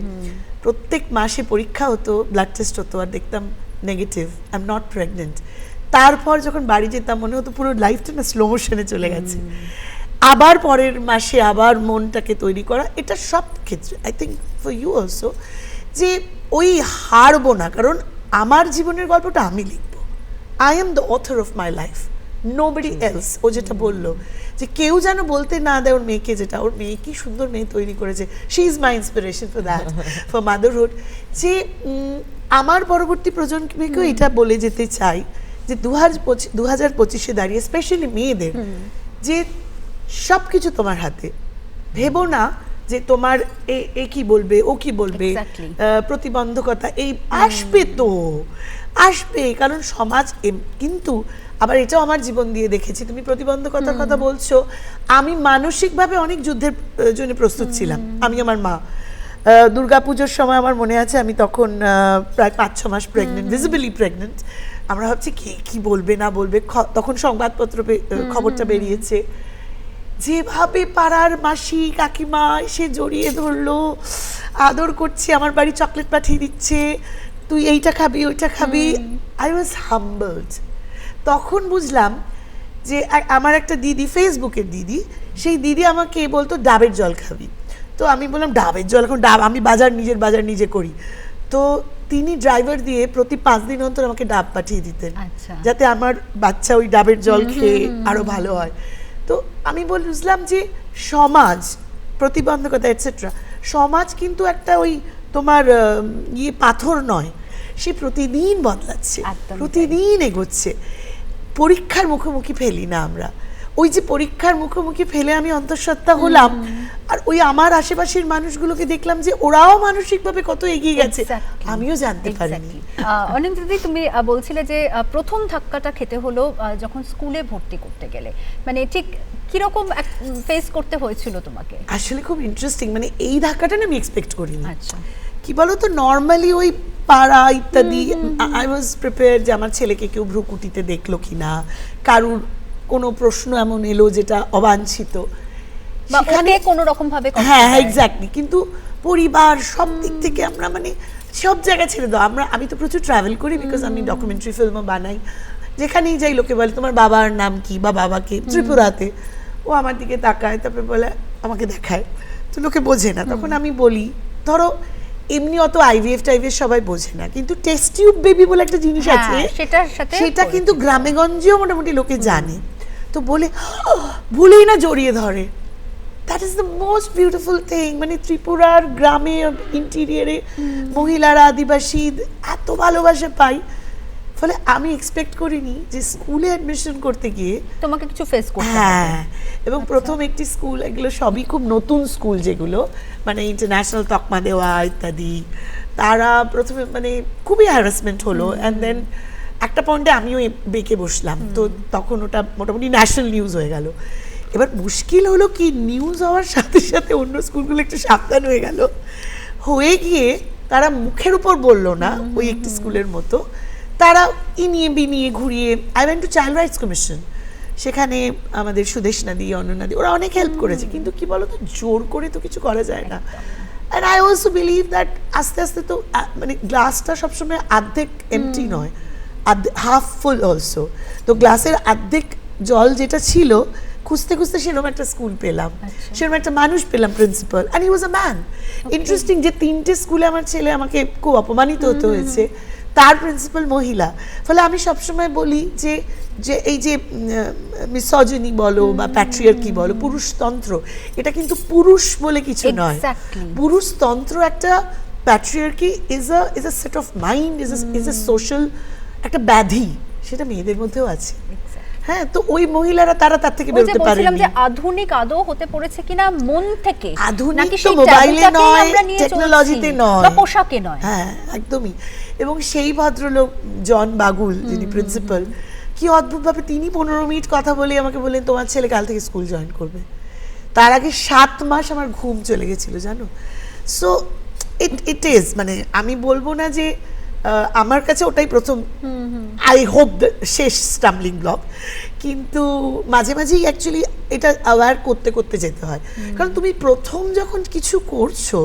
প্রত্যেক মাসে পরীক্ষা হতো, ব্লাড টেস্ট হতো, আর দেখতাম negative, I am not pregnant. তারপর যখন বাড়ি যেতাম মনে হতো পুরো লাইফটা না স্লো মোশনে চলে গেছে। আবার পরের মাসে আবার মনটাকে তৈরি করা, এটা সব ক্ষেত্রে I think for you also, যে ওই হারবো না, কারণ আমার জীবনের গল্পটা আমি লিখবো। I am the author of my life, nobody else. ও যেটা বললো যে কেউ যেন বলতে না দেয় ওর মেয়েকে, যেটা ওর মেয়ে কি সুন্দর মেয়ে তৈরি করেছে, she is my inspiration for that, for motherhood. যে আমার পরবর্তী প্রজন্মকেও এটা বলে যেতে চাই যে 2025-এ দাঁড়িয়ে স্পেশালি মেয়েদের, যে সব কিছু তোমার হাতে। ভেবো না যে তোমার এ কি বলবে, ও কি বলবে, Exactly. প্রতিবন্ধকতা এই আসবে তো আসবে, কারণ সমাজ কিন্তু আবার এটাও আমার জীবন দিয়ে দেখেছি। তুমি প্রতিবন্ধকতার কথা বলছো, আমি মানসিকভাবে অনেক যুদ্ধের জন্য প্রস্তুত ছিলাম। আমি আমার মা, দুর্গাপুজোর সময় আমার মনে আছে, আমি তখন প্রায় 5-6 মাস প্রেগনেন্ট, ভিজিবলি প্রেগনেন্ট। আমরা ভাবছি কি বলবে না বলবে, তখন সংবাদপত্র খবরটা বেরিয়েছে, যেভাবে পাড়ার মাসি কাকিমা এসে জড়িয়ে ধরলো, আদর করছে, আমার বাড়ি চকলেট পাঠিয়ে দিচ্ছে, তুই এইটা খাবি ওইটা খাবি। I was humbled. তখন বুঝলাম যে আমার একটা দিদি, ফেসবুকের দিদি, সেই দিদি আমাকে বলতো ডাবের জল খাবি। তো আমি বললাম ডাবের জল, এখন আমি নিজের বাজার নিজে করি। তো তিনি ড্রাইভার দিয়ে প্রতি 5 দিন অন্তর আমাকে ডাব পাঠিয়ে দিতেন, আচ্ছা। যাতে আমার বাচ্চা ওই ডাবের জল খেয়ে আরো ভালো হয়। তো আমি বুঝলাম যে সমাজ, প্রতিবন্ধকতা এটসেট্রা, সমাজ কিন্তু একটা ওই তোমার পাথর নয়, সে প্রতিদিন বদলাচ্ছে, একদমই প্রতিদিন এগোচ্ছে। পরীক্ষার মুখোমুখি ফেলি না আমরা, ওই যে পরীক্ষার মুখোমুখি ফেলে আমি অন্তঃসত্ত্বা হলাম, আর ওই আমার আশেপাশের মানুষগুলোকে দেখলাম যে ওরাও মানসিকভাবে কত এগিয়ে গেছে, Exactly. আমিও জানতে পারিনি। অনিন্দিতা দি, তুমি বলছিলে যে প্রথম ধাক্কাটা খেতে হলো যখন স্কুলে ভর্তি করতে গেলে, মানে ঠিক কিরকম ফেস করতে হয়েছিল তোমাকে? আসলে খুব ইন্টারেস্টিং, মানে এই ধাক্কাটা না আমি এক্সপেক্ট করিনি। আচ্ছা। কি বলো তো, নর্মালি ওই পাড়া ইত্যাদি, আই ওয়াজ প্রিপেয়ার যে আমার ছেলেকে কেউ ভ্রুকুটিতে দেখলো কিনা, কারুর কোনো প্রশ্ন এমন এলো যেটা অবাঞ্ছিত, বা ওকে কোনো রকম ভাবে হ্যাঁ এক্স্যাক্টলি। কিন্তু পরিবার সব দিক থেকে আমরা মানে সব জায়গায় ছেড়ে দাও। আমি তো প্রচুর ট্রাভেল করি, বিকজ আমি ডকুমেন্টারি ফিল্মও বানাই। যেখানেই যাই লোকে বলে তোমার বাবার নাম কি বা বাবাকে, ত্রিপুরাতে। ও আমার দিকে তাকায়, তারপরে বলে আমাকে দেখায়, তো লোকে বোঝে না। তখন আমি বলি, ধরো এমনি অত আইভিএফ টাইভিএফ সবাই বোঝে না, কিন্তু টেস্ট টিউব বেবি বলে একটা জিনিস আছে, সেটা কিন্তু গ্রামে গঞ্জেও মোটামুটি লোকে জানে। তো বলে ভুলেই না জড়িয়ে ধরে। That is the most beautiful thing. মানে ত্রিপুরার গ্রামে ইন্টিরিয়ারে মহিলারা, আদিবাসী এত ভালোবাসা পাই। ফলে আমি এক্সপেক্ট করিনি যে স্কুলে অ্যাডমিশন করতে গিয়ে তোমাকে কিছু ফেস করতে হবে। হ্যাঁ, এবং প্রথম একটি স্কুল, এগুলো সবই খুব নতুন স্কুল, যেগুলো মানে ইন্টারন্যাশনাল তকমা দেওয়া ইত্যাদি, তারা প্রথমে মানে খুবই হ্যারাসমেন্ট হলো। অ্যান্ড দেন একটা পয়েন্টে আমিও বেঁকে বসলাম, তো তখন ওটা মোটামুটি ন্যাশনাল নিউজ হয়ে গেল। এবার মুশকিল হলো কি, নিউজ হওয়ার সাথে সাথে অন্য স্কুলগুলো একটু সাবধান হয়ে গেল, হয়ে গিয়ে তারা মুখের উপর বললো না ওই একটি স্কুলের মতো, তারা ইনিয়ে বিনিয়ে ঘুরিয়ে, I went to child rights commission, সেখানে আমাদের সুদেশ নাদি, অনন্যাদি, ওরা অনেক হেল্প করেছে, কিন্তু কি বলতো, জোর করে তো কিছু করা যায় না। And I also believe that আস্তে আস্তে তো মানে গ্লাসটা সবসময় অর্ধেক এমটি নয়, হাফ ফুল অলসো। তো গ্লাসের অর্ধেক জল যেটা ছিল, খুঁজতে খুঁজতে সেরকম একটা স্কুল পেলাম, সেরকম একটা মানুষ পেলাম, principal, and he was a man. Interesting যে 3টে স্কুলে আমার ছেলে আমাকে খুব অপমানিত হতে হয়েছে, তার প্রিন্সিপাল মহিলা। ফলে আমি সবসময় বলি যে যে এই যে মিসোজিনি বলো বা প্যাট্রিয়ার্কি বলো, পুরুষতন্ত্র, এটা কিন্তু পুরুষ বলে কিছু নয়। পুরুষতন্ত্র একটা, patriarchy is a set of mind, is a social একটা ব্যাধি, সেটা মেয়েদের মধ্যেও আছে। হ্যাঁ, তো ওই মহিলারা তারা তার থেকে বেরোতে পারেনি। যে আধুনিক আদৌ হতে পড়েছে কিনা মন থেকে, আধুনিক তো মোবাইলে নয়, টেকনোলজিতে নয়, বা পোশাকে নয়। হ্যাঁ, একদমই। এবং সেই ভদ্রলোক জন বাগুল, যিনি প্রিন্সিপাল, কি অদ্ভুতভাবে তিনি 15 মিনিট কথা বলে আমাকে বললেন তোমার ছেলে কাল থেকে স্কুল জয়েন করবে। তার আগে 7 মাস আমার ঘুম চলে গেছিল, জানো। সো ইট ইজ, মানে আমি বলবো না যে আমার কাছে ওটাই প্রথম, আই হোপ শেষ স্টাম্বলিং ব্লক, কিন্তু মাঝে মাঝেই অ্যাকচুয়ালি এটা অ্যাওয়্যার করতে করতে যেতে হয়। কারণ তুমি প্রথম যখন কিছু করছো,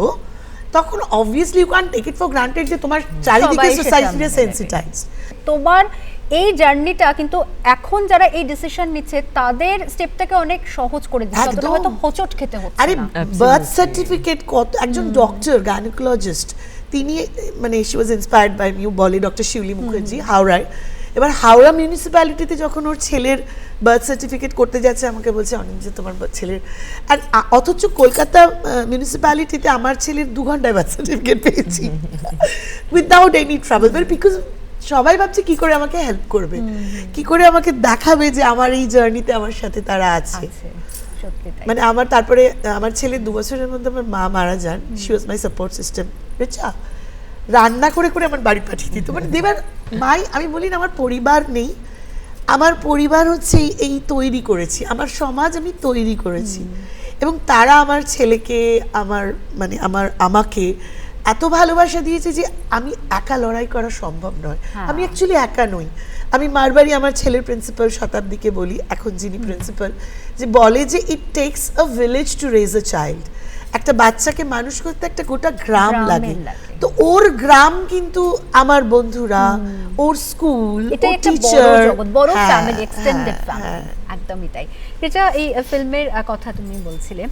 তখন obviously you can take it for granted যে তোমার চারিদিকে সোসাইটিতে সেন্সিটাইজড। তোমার এই জার্নিটা কিন্তু এখন যারা এই ডিসিশন নিচ্ছে তাদের স্টেপটাকে অনেক সহজ করে দিচ্ছে, অতটা হয়তো হোঁচট খেতে হচ্ছে না। আরে বার্থ সার্টিফিকেট, কত একজন ডক্টর, গাইনোকোলজিস্ট, তিনি মানে she was inspired by me, বলে ডক্টর শিউলি মুখার্জি, হাওড়ায়। এবার হাওড়া মিউনিসিপ্যালিটিতে যখন ওর ছেলের বার্থ সার্টিফিকেট করতে যাচ্ছে, আমাকে বলছে অনেক যে তোমার ছেলের, আর অথচ কলকাতা মিউনিসিপ্যালিটিতে আমার ছেলের 2 ঘন্টায় বার্থ সার্টিফিকেট পেয়েছি উইদাউট এনি ট্রাভেল, বিকজ সবাই ভাবছে কি করে আমাকে হেল্প করবে, কি করে আমাকে দেখাবে যে আমার এই জার্নিতে আমার সাথে তারা আছে। মানে আমার তারপরে আমার ছেলে 2 বছরের মধ্যে আমার মা মারা যান, she was my support system. বেচা রান্না করে করে আমার বাড়ি পাঠিয়ে দিত, মানে দেবার মাই, আমি বলি না আমার পরিবার নেই, আমার পরিবার হচ্ছে এই তৈরি করেছি, আমার সমাজ আমি তৈরি করেছি, এবং তারা আমার ছেলেকে, আমার মানে আমাকে এত ভালোবাসা দিয়েছে যে আমি একা লড়াই করা সম্ভব নয়। আমি অ্যাকচুয়ালি একা নই। আমি বারবারই আমার ছেলের প্রিন্সিপাল শতাব্দীকে বলি, এখন যিনি প্রিন্সিপাল, যে বলে যে it takes a village to raise a child. একটা বাচ্চাকে মানুষ করতে একটা গোটা গ্রাম লাগে, তো ওর গ্রাম কিন্তু আমার বন্ধুরা, ওর স্কুল, ওর টিচার, বড় ফ্যামিলি, এক্সটেন্ডেড ফ্যামিলি, একদমই তাই। যেটা এই ফিল্মের কথা তুমি বলছিলে,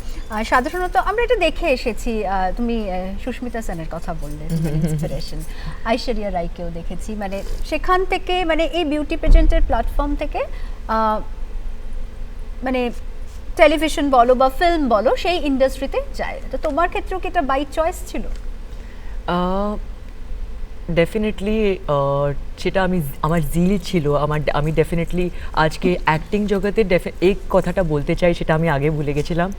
সাধারণত আমরা এটা দেখে এসেছি, তুমি সুস্মিতা সেনের কথা বললে, ইন্সপিরেশন, ঐশ্বরিয়া রায়কেও দেখেছি, মানে সেখান থেকে, মানে এই বিউটি পেজেন্টের প্ল্যাটফর্ম থেকে মানে টেলিভিশন বলো বা ফিল্ম বলো, সেই ইন্ডাস্ট্রিতে যায়। তো তোমার ক্ষেত্রেও কি এটা বাই চয়েস ছিল? ডেফিনেটলি সেটা আমার জিল ছিল, আমি ডেফিনেটলি আজকে অ্যাক্টিং জগতে এই কথাটা বলতে চাই, সেটা আমি আগে ভুলে গেছিলাম।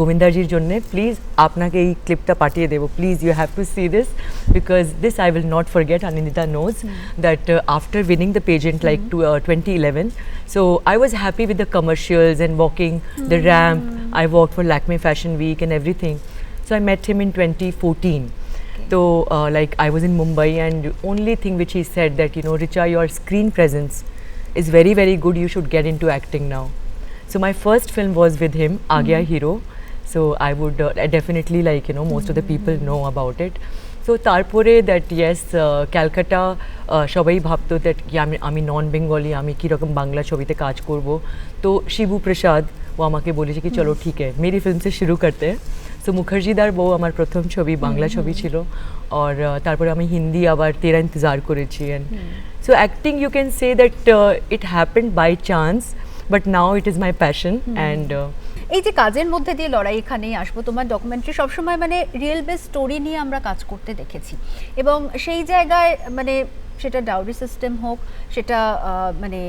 গোবিন্দাজির জন্য প্লিজ আপনাকে এই ক্লিপটা পাঠিয়ে দেবো, please you have to see this, because this I will not forget. Anindita knows that after winning the pageant like 2011, so I was happy with the commercials and walking the ramp. I walked for Lakme Fashion Week and everything. So I met him in 2014. So like I was in Mumbai, and only thing which he said that, you know, Richa, your screen presence is very, very good. You should get into acting now. So my first film was with him, Agya Hero. So I would definitely, like, you know, most of the people know about it. So তারপরে that yes, Calcutta সবাই ভাবতো that আমি নন Bengali, আমি কীরকম বাংলা ছবিতে কাজ করব। তো শিবু প্রসাদ ও আমাকে বলেছে কি চলো ঠিক है मेरी फिल्म से शुरू करते हैं। সো মুখার্জিদার বউ আমার প্রথম ছবি, বাংলা ছবি ছিল, আর তারপরে আমি হিন্দি আবার তেরা ইন্তজার করেছি। And so acting you can say that it happened by chance, but now it is my passion. And এই যে কাজের মধ্যে দিয়ে লড়াই, এখানেই আসবো, তোমার ডকুমেন্টারি সবসময় মানে রিয়েল বেস স্টোরি নিয়ে আমরা কাজ করতে দেখেছি, এবং সেই জায়গায় মানে সেটা ডাউরি সিস্টেম হোক, সেটা মানে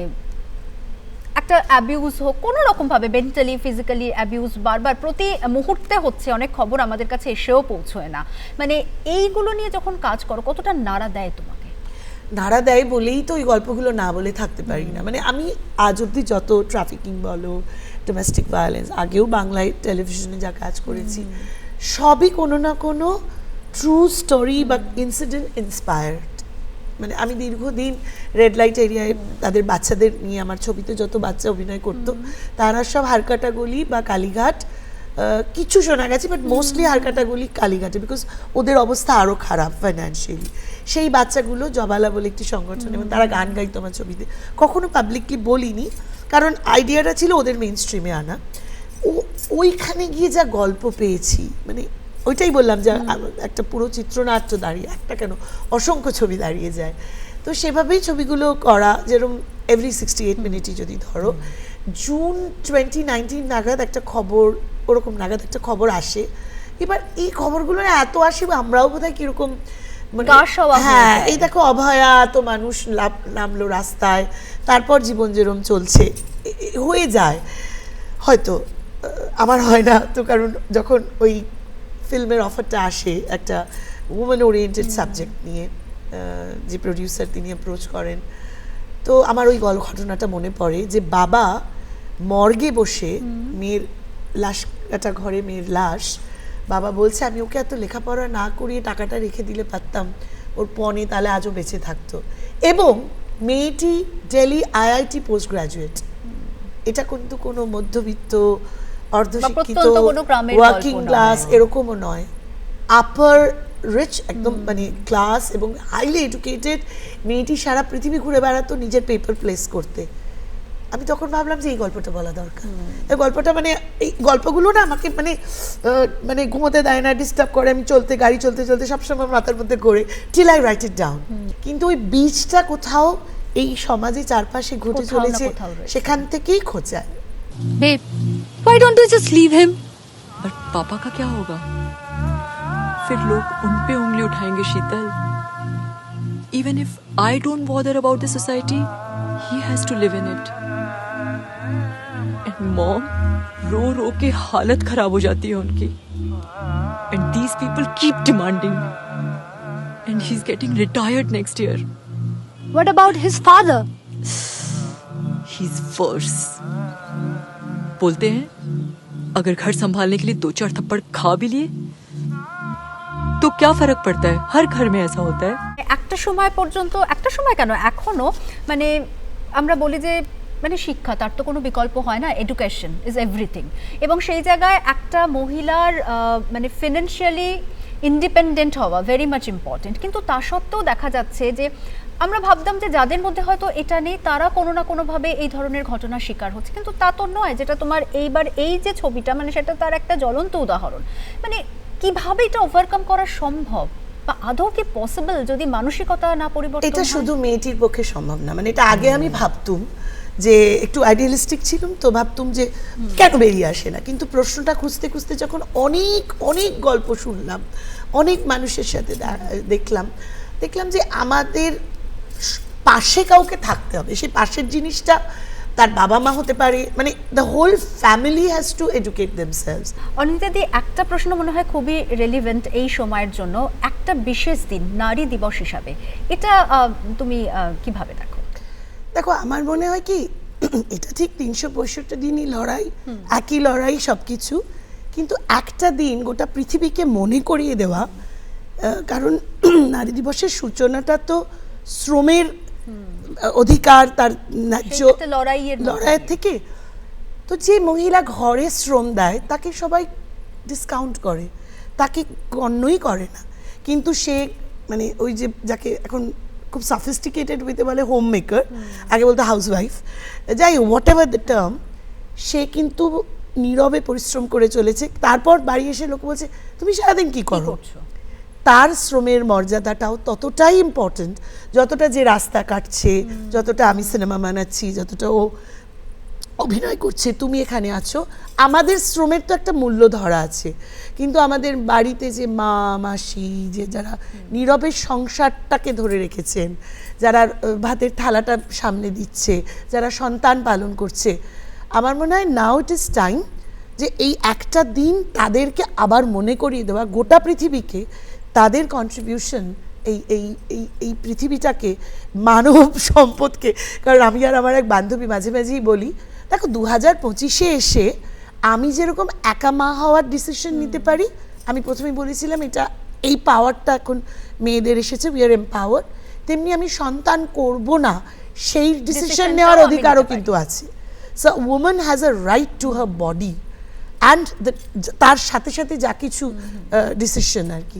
একটা অ্যাবিউজ হোক, কোনো রকমভাবে মেন্টালি ফিজিক্যালি অ্যাবিউজ বারবার প্রতি মুহূর্তে হচ্ছে, অনেক খবর আমাদের কাছে এসেও পৌঁছয় না, মানে এইগুলো নিয়ে যখন কাজ করো কতটা নাড়া দেয় তোমাকে? নাড়া দেয় বলেই তো ওই গল্পগুলো না বলে থাকতে পারি না। মানে আমি আজ অবধি যত ট্রাফিকিং বলো, ডোমেস্টিক ভায়োলেন্স, আগেও বাংলায় টেলিভিশনে যা কাজ করেছি, সবই কোনো না কোনো ট্রু স্টোরি বা ইনসিডেন্ট ইন্সপায়ার্ড। মানে আমি দীর্ঘদিন রেড লাইট এরিয়ায় তাদের বাচ্চাদের নিয়ে, আমার ছবিতে যত বাচ্চা অভিনয় করতো তারা সব হারকাটা গলি বা কালীঘাট, কিছু শোনা গেছে বাট মোস্টলি হারকাটা গলি কালীঘাটে, বিকজ ওদের অবস্থা আরও খারাপ ফাইন্যান্সিয়ালি। সেই বাচ্চাগুলো জবালা বলে একটি সংগঠন, এবং তারা গান গাইতো আমার ছবিতে, কখনো পাবলিকলি বলিনি কারণ আইডিয়াটা ছিল ওদের মেইন স্ট্রিমে আনা। ওইখানে গিয়ে যা গল্প পেয়েছি, মানে ওইটাই বললাম যে একটা পুরো চিত্রনাট্য দাঁড়িয়ে, একটা কেন অসংখ্য ছবি দাঁড়িয়ে যায়। তো সেভাবেই ছবিগুলো করা, যেরকম এভরি 68 মিনিটই যদি ধরো, জুন 2019 নাগাদ একটা খবর, ওরকম নাগাদ একটা খবর আসে। এবার এই খবরগুলো এত আসে, আমরাও বোধহয় কিরকম মানে, হ্যাঁ এই দেখো অভয়া, তো মানুষ নামলো রাস্তায়, তারপর জীবন যেরম চলছে হয়ে যায়। হয়তো আমার হয় না তো, কারণ যখন ওই ফিল্মের অফারটা আসে একটা উমেন ওরিয়েন্টেড সাবজেক্ট নিয়ে, যে প্রডিউসার তিনি অ্যাপ্রোচ করেন, তো আমার ওই ঘটনাটা মনে পড়ে যে বাবা মর্গে বসে মেয়ের লাশ, একটা ঘরে মেয়ের লাশ, বাবা বলছে আমি ওকে এত লেখাপড়া না করিয়ে টাকাটা রেখে দিলে পারতাম, ওর পণে তাহলে আজও বেঁচে থাকতো। এবং মেয়েটি দিল্লি আইআইটি পোস্ট গ্রাজুয়েট। এটা কিন্তু কোনো মধ্যবিত্ত অর্ধশিক্ষিত ওয়ার্কিং ক্লাস এরকমও নয়, আপার রিচ একদম মানে ক্লাস, এবং হাইলি এডুকেটেড। মেয়েটি সারা পৃথিবী ঘুরে বেড়াতো নিজের পেপার প্লেস করতে। আমি তখন ভাবলাম যে এই গল্পটা বলা দরকার। এই গল্পটা মানে এই গল্পগুলো না আমাকে মানে মানে ঘুমোতে দেয় না, ডিস্টার্ব করে। আমি গাড়ি চলতে চলতে সবসময় মাথার মধ্যে করে till I right it down. কিন্তু ওই বীজটা কোথাও এই সমাজে চারপাশে ঘটে চলেছে, সেখান থেকেই খোঁচায়। Babe, why don't you just leave him? पर पापा का क्या होगा? फिर लोग उन पे उंगली उठाएंगे शीतल। Even if I don't bother about the society, he has to live in it. And mom, रो के हालत खराब हो जाती है उनकी. And these people keep demanding. And he's getting retired next year. What about his father? He's worse. बोलते हैं अगर घर संभालने के लिए 2-4 थप्पड़ खा भी लिए तो क्या फर्क पड़ता है, हर घर में ऐसा होता है। একটা সময় পর্যন্ত, একটা সময় কেন এখনো, মানে আমরা বলি যে মানে শিক্ষা, তার তো কোনো বিকল্প হয় না, এডুকেশন ইজ এভরিথিং। এবং সেই জায়গায় একটা মহিলার মানে ফিনান্সিয়ালি ইন্ডিপেন্ডেন্ট হওয়া ভেরি মাচ ইম্পর্টেন্ট। কিন্তু তা সত্ত্বেও দেখা যাচ্ছে যে আমরা ভাবতাম যে যাদের মধ্যে হয়তো এটা নেই তারা কোনো না কোনোভাবে এই ধরনের ঘটনার শিকার হচ্ছে, কিন্তু তা তো নয়। যেটা তোমার এইবার এই যে ছবিটা, মানে সেটা তার একটা জ্বলন্ত উদাহরণ। মানে কিভাবে এটা ওভারকাম করা সম্ভব, বা আদৌ কি পসিবল যদি মানসিকতা না পরিবর্তন? এটা শুধু মেয়েটির পক্ষে সম্ভব না। মানে এটা আগে আমি ভাবতুম যে একটু আইডিয়ালিস্টিক ছিলাম, তো ভাবতুম যে কেন বেরিয়ে আসে না। কিন্তু প্রশ্নটা খুঁজতে খুঁজতে যখন অনেক অনেক গল্প শুনলাম, অনেক মানুষের সাথে দেখলাম যে আমাদের পাশে কাউকে থাকতে হবে। সেই পাশের জিনিসটা তার বাবা মা হতে পারে, মানে the whole family has to educate themselves. অনিন্দিতাদি, একটা প্রশ্ন মনে হয় খুবই রেলিভেন্ট এই সময়ের জন্য, একটা বিশেষ দিন নারী দিবস হিসাবে, এটা তুমি কিভাবে দেখো? দেখো, আমার মনে হয় কি এটা ঠিক 365 দিনই লড়াই, একই লড়াই সব কিছু, কিন্তু একটা দিন গোটা পৃথিবীকে মনে করিয়ে দেওয়া। কারণ নারী দিবসের সূচনাটা তো শ্রমের অধিকার, তার ন্যায্য লড়াইয়ের থেকে। তো যে মহিলা ঘরে শ্রম দেয় তাকে সবাই ডিসকাউন্ট করে, তাকে গণ্যই করে না। কিন্তু সে মানে ওই যে যাকে এখন খুব সফিস্টিকেটেড হইতে বলে হোম মেকার, আগে বলতো হাউসওয়াইফ, যাই হোয়াট এভার দ্য টার্ম, সে কিন্তু নীরবে পরিশ্রম করে চলেছে। তারপর বাড়ি এসে লোক বলছে তুমি সারাদিন কি করো। তার শ্রমের মর্যাদাটাও ততটাই ইম্পর্টেন্ট যতটা যে রাস্তা কাটছে, যতটা আমি সিনেমা বানাচ্ছি, যতটা ও অভিনয় করছে, তুমি এখানে আছো। আমাদের শ্রমের তো একটা মূল্য ধরা আছে, কিন্তু আমাদের বাড়িতে যে মা মাসি, যে যারা নীরবে সংসারটাকে ধরে রেখেছেন, যারা ভাতের থালাটা সামনে দিচ্ছে, যারা সন্তান পালন করছে, আমার মনে হয় নাও ইট ইজ টাইম যে এই একটা দিন তাদেরকে আবার মনে করিয়ে দেওয়া, গোটা পৃথিবীকে তাদের কন্ট্রিবিউশন এই এই এই এই পৃথিবীটাকে, মানব সম্পদকে। কারণ আমি আর আমার এক বান্ধবী মাঝে মাঝেই বলি, দেখো 2025-এ এসে আমি যেরকম একা মা হওয়ার ডিসিশন নিতে পারি, আমি প্রথমেই বলেছিলাম এটা, এই পাওয়ারটা এখন মেয়েদের এসেছে, উই আর এম্পাওয়ার, তেমনি আমি সন্তান করব না সেই ডিসিশন নেওয়ার আমি অধিকারও নিতে পারি। কিন্তু আছে। So women has a right to her body and তার সাথে সাথে যা কিছু ডিসিশন আর কি।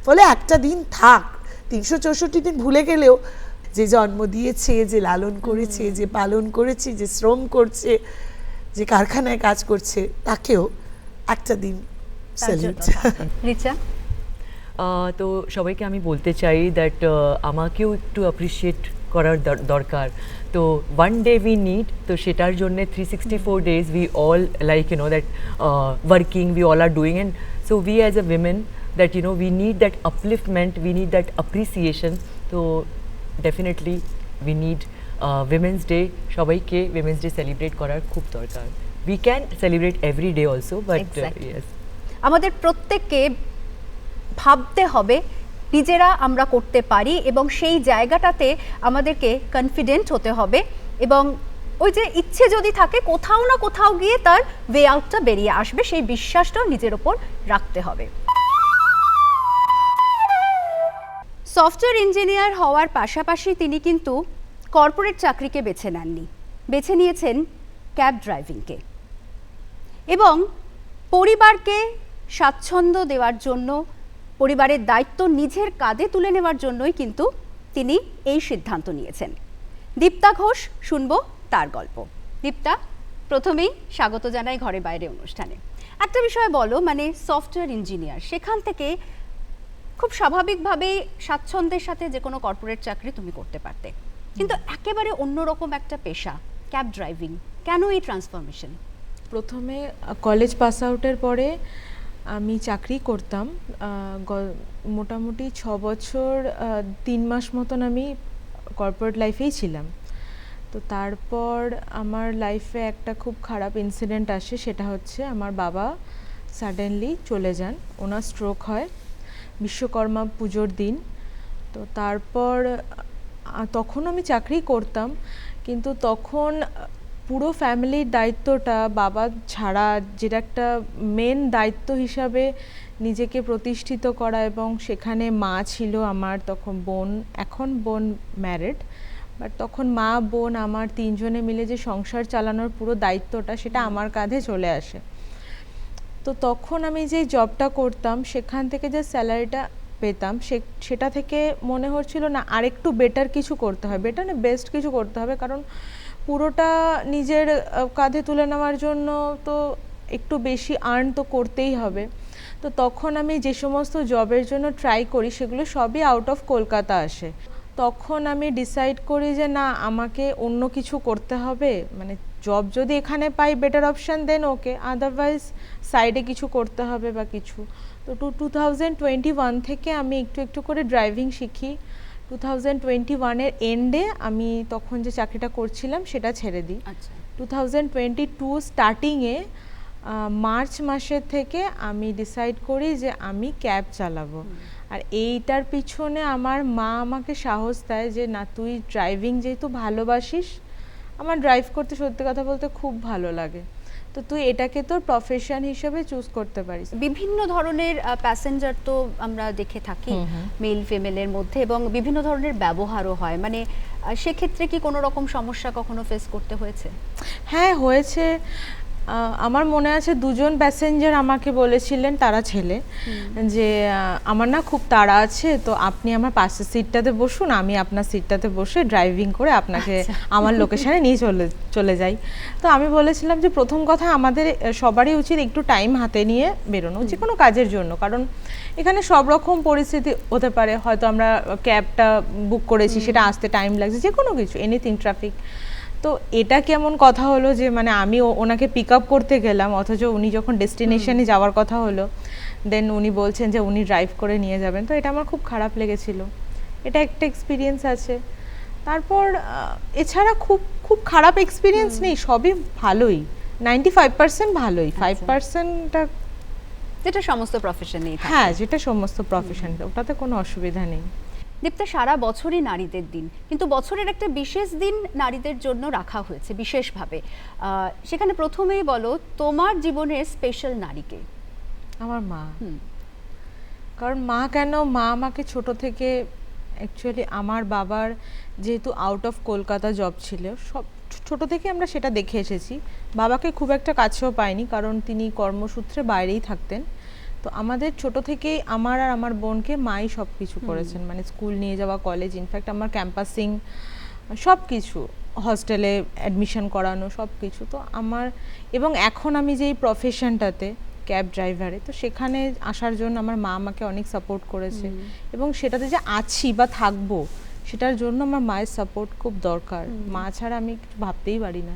ফলে একটা দিন থাক, 364 দিন ভুলে গেলেও যে জন্ম দিয়েছে, যে লালন করেছে, যে পালন করেছে, যে শ্রম করছে, যে কারখানায় কাজ করছে, তাকেও একটা দিন তার জন্য। স্যালুট। রিচা? তো সবাইকে আমি বলতে চাই দ্যাট আমাকেও একটু অ্যাপ্রিসিয়েট করার দরকার। তো ওয়ান ডে উই নিড, তো সেটার জন্য 364 days we all like that working, we all are doing, and so we as a women that we need that upliftment, we need that appreciation. So definitely we need Women's Day, সবাইকে Women's Day celebrate করার খুব দরকার। We can celebrate every day also, but Exactly. yes. আমাদের প্রত্যেককে ভাবতে হবে নিজেরা আমরা করতে পারি, এবং সেই জায়গাটাতে আমাদেরকে কনফিডেন্ট হতে হবে, এবং ওই যে ইচ্ছে যদি থাকে কোথাও না কোথাও গিয়ে তার ওয়ে আউটটা বেরিয়ে আসবে, সেই বিশ্বাসটাও নিজের ওপর রাখতে হবে। সফটওয়্যার ইঞ্জিনিয়ার হওয়ার পাশাপাশি তিনি কিন্তু কর্পোরেট চাকরিকে বেছে নেননি, বেছে নিয়েছেন ক্যাব ড্রাইভিংকে, এবং পরিবারকে স্বাচ্ছন্দ্য দেওয়ার জন্য, পরিবারের দায়িত্ব নিজের কাঁধে তুলে নেওয়ার জন্যই কিন্তু তিনি এই সিদ্ধান্ত নিয়েছেন। দীপ্তা ঘোষ, শুনবো তার গল্প। দীপ্তা, প্রথমেই স্বাগত জানাই ঘরে বাইরে অনুষ্ঠানে। একটা বিষয় বলো, মানে সফটওয়্যার ইঞ্জিনিয়ার, সেখান থেকে খুব স্বাভাবিকভাবেই স্বাচ্ছন্দ্যের সাথে যে কোনো কর্পোরেট চাকরি তুমি করতে পারতে, কিন্তু একেবারে অন্যরকম একটা পেশা ক্যাব ড্রাইভিং, কেন এই ট্রান্সফরমেশন? প্রথমে কলেজ পাস আউটের পরে আমি চাকরি করতাম, মোটামুটি 6 বছর 3 মাস মতন আমি কর্পোরেট লাইফেই ছিলাম। তো তারপর আমার লাইফে একটা খুব খারাপ ইনসিডেন্ট আসে, সেটা হচ্ছে আমার বাবা সাডেনলি চলে যান, ওনার স্ট্রোক হয় বিশ্বকর্মা পুজোর দিন। তো তারপর তখন আমি চাকরি করতাম, কিন্তু তখন পুরো ফ্যামিলির দায়িত্বটা বাবা ছাড়া, যেটা একটা মেন দায়িত্ব হিসাবে নিজেকে প্রতিষ্ঠিত করা, এবং সেখানে মা ছিল আমার, তখন বোন, এখন বোন ম্যারিড, বাট তখন মা বোন আমার 3 জনে মিলে যে সংসার চালানোর পুরো দায়িত্বটা সেটা আমার কাঁধে চলে আসে। তো তখন আমি যে জবটা করতাম সেখান থেকে যে স্যালারিটা পেতাম সেটা থেকে মনে হচ্ছিল না আরেকটু বেটার কিছু করতে হবে, বেটার না বেস্ট কিছু করতে হবে, কারণ পুরোটা নিজের কাঁধে তুলে নেওয়ার জন্য তো একটু বেশি আর্ন তো করতেই হবে। তো তখন আমি যে সমস্ত জবের জন্য ট্রাই করি সেগুলো সবই আউট অফ কলকাতা আসে। তখন আমি ডিসাইড করি যে না, আমাকে অন্য কিছু করতে হবে, মানে জব যদি এখানে পাই বেটার অপশান দেন ওকে, আদারওয়াইজ সাইডে কিছু করতে হবে বা কিছু। তো 2021 থেকে আমি একটু একটু করে ড্রাইভিং শিখি। 2021-এর এন্ডে আমি তখন যে চাকরিটা করছিলাম সেটা ছেড়ে দিই। 2022 স্টার্টিংয়ে মার্চ মাসের থেকে আমি ডিসাইড করি যে আমি ক্যাব চালাবো। আর এইটার পিছনে আমার মা আমাকে সাহস দেয় যে না, তুই ড্রাইভিং যেহেতু ভালোবাসিস, আমার ড্রাইভ করতে সত্যি কথা বলতে খুব ভালো লাগে, তো তুই এটাকে তোর প্রফেশন হিসেবে চুজ করতে পারিস। বিভিন্ন ধরনের প্যাসেঞ্জার তো আমরা দেখে থাকি মেল ফিমেলের মধ্যে, এবং বিভিন্ন ধরনের ব্যবহারও হয়, মানে সেক্ষেত্রে কি কোনো রকম সমস্যা কখনো ফেস করতে হয়েছে? হ্যাঁ হয়েছে। আমার মনে আছে 2 জন প্যাসেঞ্জার আমাকে বলেছিলেন, তারা ছেলে, যে আমার না খুব তাড়া আছে, তো আপনি আমার পাশের সিটটাতে বসুন, আমি আপনার সিটটাতে বসে ড্রাইভিং করে আপনাকে আমার লোকেশনে নিয়ে চলে যাই। তো আমি বলেছিলাম যে প্রথম কথা আমাদের সবারই উচিত একটু টাইম হাতে নিয়ে বেরোনো যে কোনো কাজের জন্য, কারণ এখানে সব রকম পরিস্থিতি হতে পারে, হয়তো আমরা ক্যাবটা বুক করেছি সেটা আসতে টাইম লাগছে, যে কোনো কিছু, এনিথিং, ট্রাফিক। তো এটা কেমন কথা হলো যে মানে আমি ওনাকে পিক আপ করতে গেলাম, অথচ উনি যখন ডেস্টিনেশনে যাওয়ার কথা হলো দেন উনি বলছেন যে উনি ড্রাইভ করে নিয়ে যাবেন। তো এটা আমার খুব খারাপ লেগেছিল, এটা একটা এক্সপিরিয়েন্স আছে। তারপর এছাড়া খুব খুব খারাপ এক্সপিরিয়েন্স নেই, সবই ভালোই, 95% ভালোই, 5%টা যেটা সমস্ত প্রফেশনেই থাকে। হ্যাঁ, যেটা সমস্ত প্রফেশন, ওটাতে কোনো অসুবিধা নেই। দীপ্তা, সারা বছরই নারীদের দিন, কিন্তু বছরের একটা বিশেষ দিন নারীদের জন্য রাখা হয়েছে বিশেষভাবে। সেখানে প্রথমেই বলো তোমার জীবনের স্পেশাল নারীকে। আমার মা। কারণ মা কেন, মা আমাকে ছোট থেকে, অ্যাকচুয়ালি আমার বাবার যেহেতু আউট অফ কলকাতা জব ছিল, সব ছোট থেকে আমরা সেটা দেখে এসেছি। বাবাকে খুব একটা কাছেও পাইনি, কারণ তিনি কর্মসূত্রে বাইরেই থাকতেন। তো আমাদের ছোট থেকেই আমার আর আমার বোনকে মাই সব কিছু করেছেন, মানে স্কুল নিয়ে যাওয়া, কলেজ, ইনফ্যাক্ট আমার ক্যাম্পাসিং, সব কিছু, হস্টেলে অ্যাডমিশন করানো, সব কিছু। তো আমার, এবং এখন আমি যেই প্রফেশনটাতে ক্যাব ড্রাইভারে, তো সেখানে আসার জন্য আমার মা আমাকে অনেক সাপোর্ট করেছে, এবং সেটাতে যে আছি বা থাকবো সেটার জন্য আমার মায়ের সাপোর্ট খুব দরকার। মা ছাড়া আমি কিছু ভাবতেই পারি না।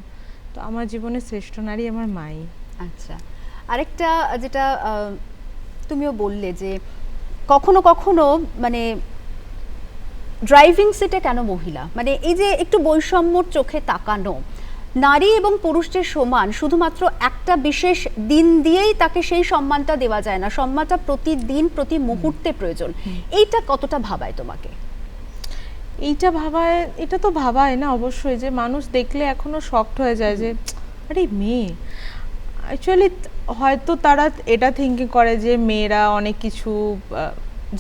তো আমার জীবনের শ্রেষ্ঠ নারী আমার মাই। আচ্ছা, আরেকটা যেটা তুমিও বললে যে কখনো কখনো মানে ড্রাইভিং সিটে কেন মহিলা, মানে এই যে একটু বৈষম্যর চোখে তাকানো, নারী এবং পুরুষদের সমান শুধুমাত্র একটা বিশেষ দিন দিয়েই তাকে সেই সম্মানটা দেওয়া যায় না, সম্মানটা প্রতিদিন প্রতি মুহূর্তে প্রয়োজন। এইটা কতটা ভাবায় তোমাকে? এইটা ভাবায়, এটা তো ভাবায় না অবশ্যই, যে মানুষ দেখলে এখনো শকড হয়ে যায় যে আরে মেয়ে। অ্যাকচুয়ালি হয়তো তারা এটা থিঙ্কিং করে যে মেয়েরা অনেক কিছু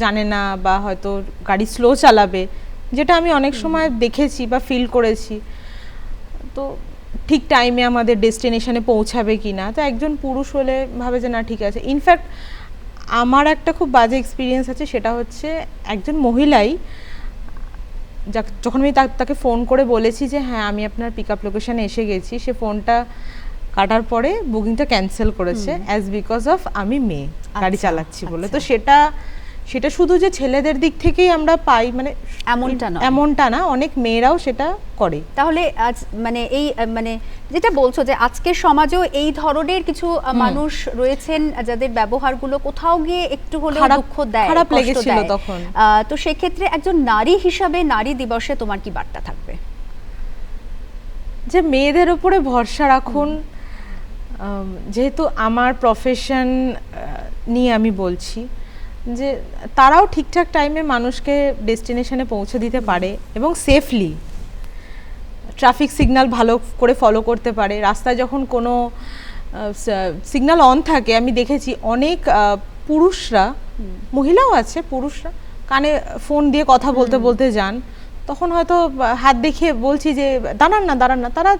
জানে না, বা হয়তো গাড়ি স্লো চালাবে, যেটা আমি অনেক সময় দেখেছি বা ফিল করেছি। তো ঠিক টাইমে আমাদের ডেস্টিনেশনে পৌঁছাবে কি না, তো একজন পুরুষ হলে ভাবে যে না ঠিক আছে। ইনফ্যাক্ট আমার একটা খুব বাজে এক্সপিরিয়েন্স আছে, সেটা হচ্ছে একজন মহিলাই যখন আমি তাকে ফোন করে বলেছি যে হ্যাঁ আমি আপনার পিক আপ লোকেশানে এসে গেছি, সে ফোনটা কাটার পরে বুকিংটা ক্যান্সেল করেছে অ্যাজ বিকজ অফ আমি মেয়ে গাড়ি চালাচ্ছি বলে। তো সেটা শুধু যে ছেলেদের দিক থেকেই আমরা পাই মানে এমনটা না, অনেক মেয়েরাও সেটা করে। তাহলে আজ মানে এই মানে যেটা বলছো যে আজকের সমাজেও এই ধরনের কিছু মানুষ রয়েছেন যাদের ব্যবহারগুলো কোথাও গিয়ে একটু হলেও দুঃখ দেয়, খারাপ লেগেছিল তখন। তো সেক্ষেত্রে একজন নারী হিসাবে নারী দিবসে তোমার কি বার্তা থাকবে? যে মেয়েদের উপরে ভরসা রাখুন, যেহেতু আমার প্রফেশন নিয়ে আমি বলছি, যে তারাও ঠিকঠাক টাইমে মানুষকে ডেস্টিনেশনে পৌঁছে দিতে পারে এবং সেফলি ট্রাফিক সিগন্যাল ভালো করে ফলো করতে পারে। রাস্তায় যখন কোনো সিগন্যাল অন থাকে, আমি দেখেছি অনেক পুরুষরা, মহিলাও আছে, পুরুষরা কানে ফোন দিয়ে কথা বলতে বলতে যান, তখন হয়তো হাত দেখিয়ে বলছি যে দাঁড়ান না, তারা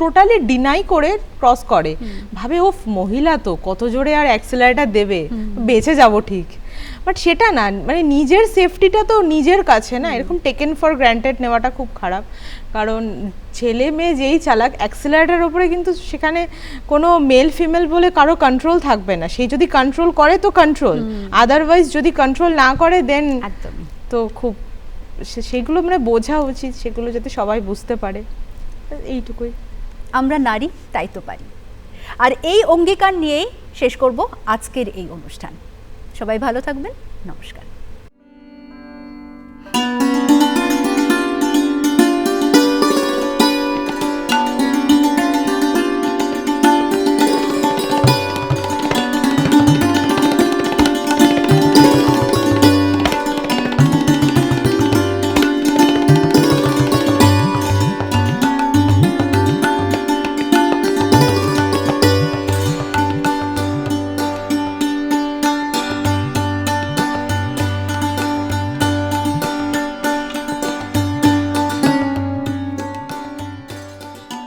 টোটালি ডিনাই করে ক্রস করে, ভাবে ও মহিলা তো কত জোরে আর অ্যাক্সেলারেটর দেবে, বেঁচে যাব ঠিক। বাট সেটা না, মানে নিজের সেফটিটা তো নিজের কাছে না, এরকম টেকেন ফর গ্র্যান্টেড নেওয়াটা খুব খারাপ। কারণ ছেলে মেয়ে যেই চালাক, অ্যাক্সেলারেটরের উপরে কিন্তু সেখানে কোনো মেল ফিমেল বলে কারো কন্ট্রোল থাকবে না। সেই যদি কন্ট্রোল করে তো কন্ট্রোল, আদারওয়াইজ যদি কন্ট্রোল না করে দেন তো খুব সেগুলো মানে বোঝা উচিত, সেগুলো যাতে সবাই বুঝতে পারে, এইটুকুই। আমরা নারী তাই তো পারি। আর এই অঙ্গীকার নিয়েই শেষ করব আজকের এই অনুষ্ঠান। সবাই ভালো থাকবেন, নমস্কার।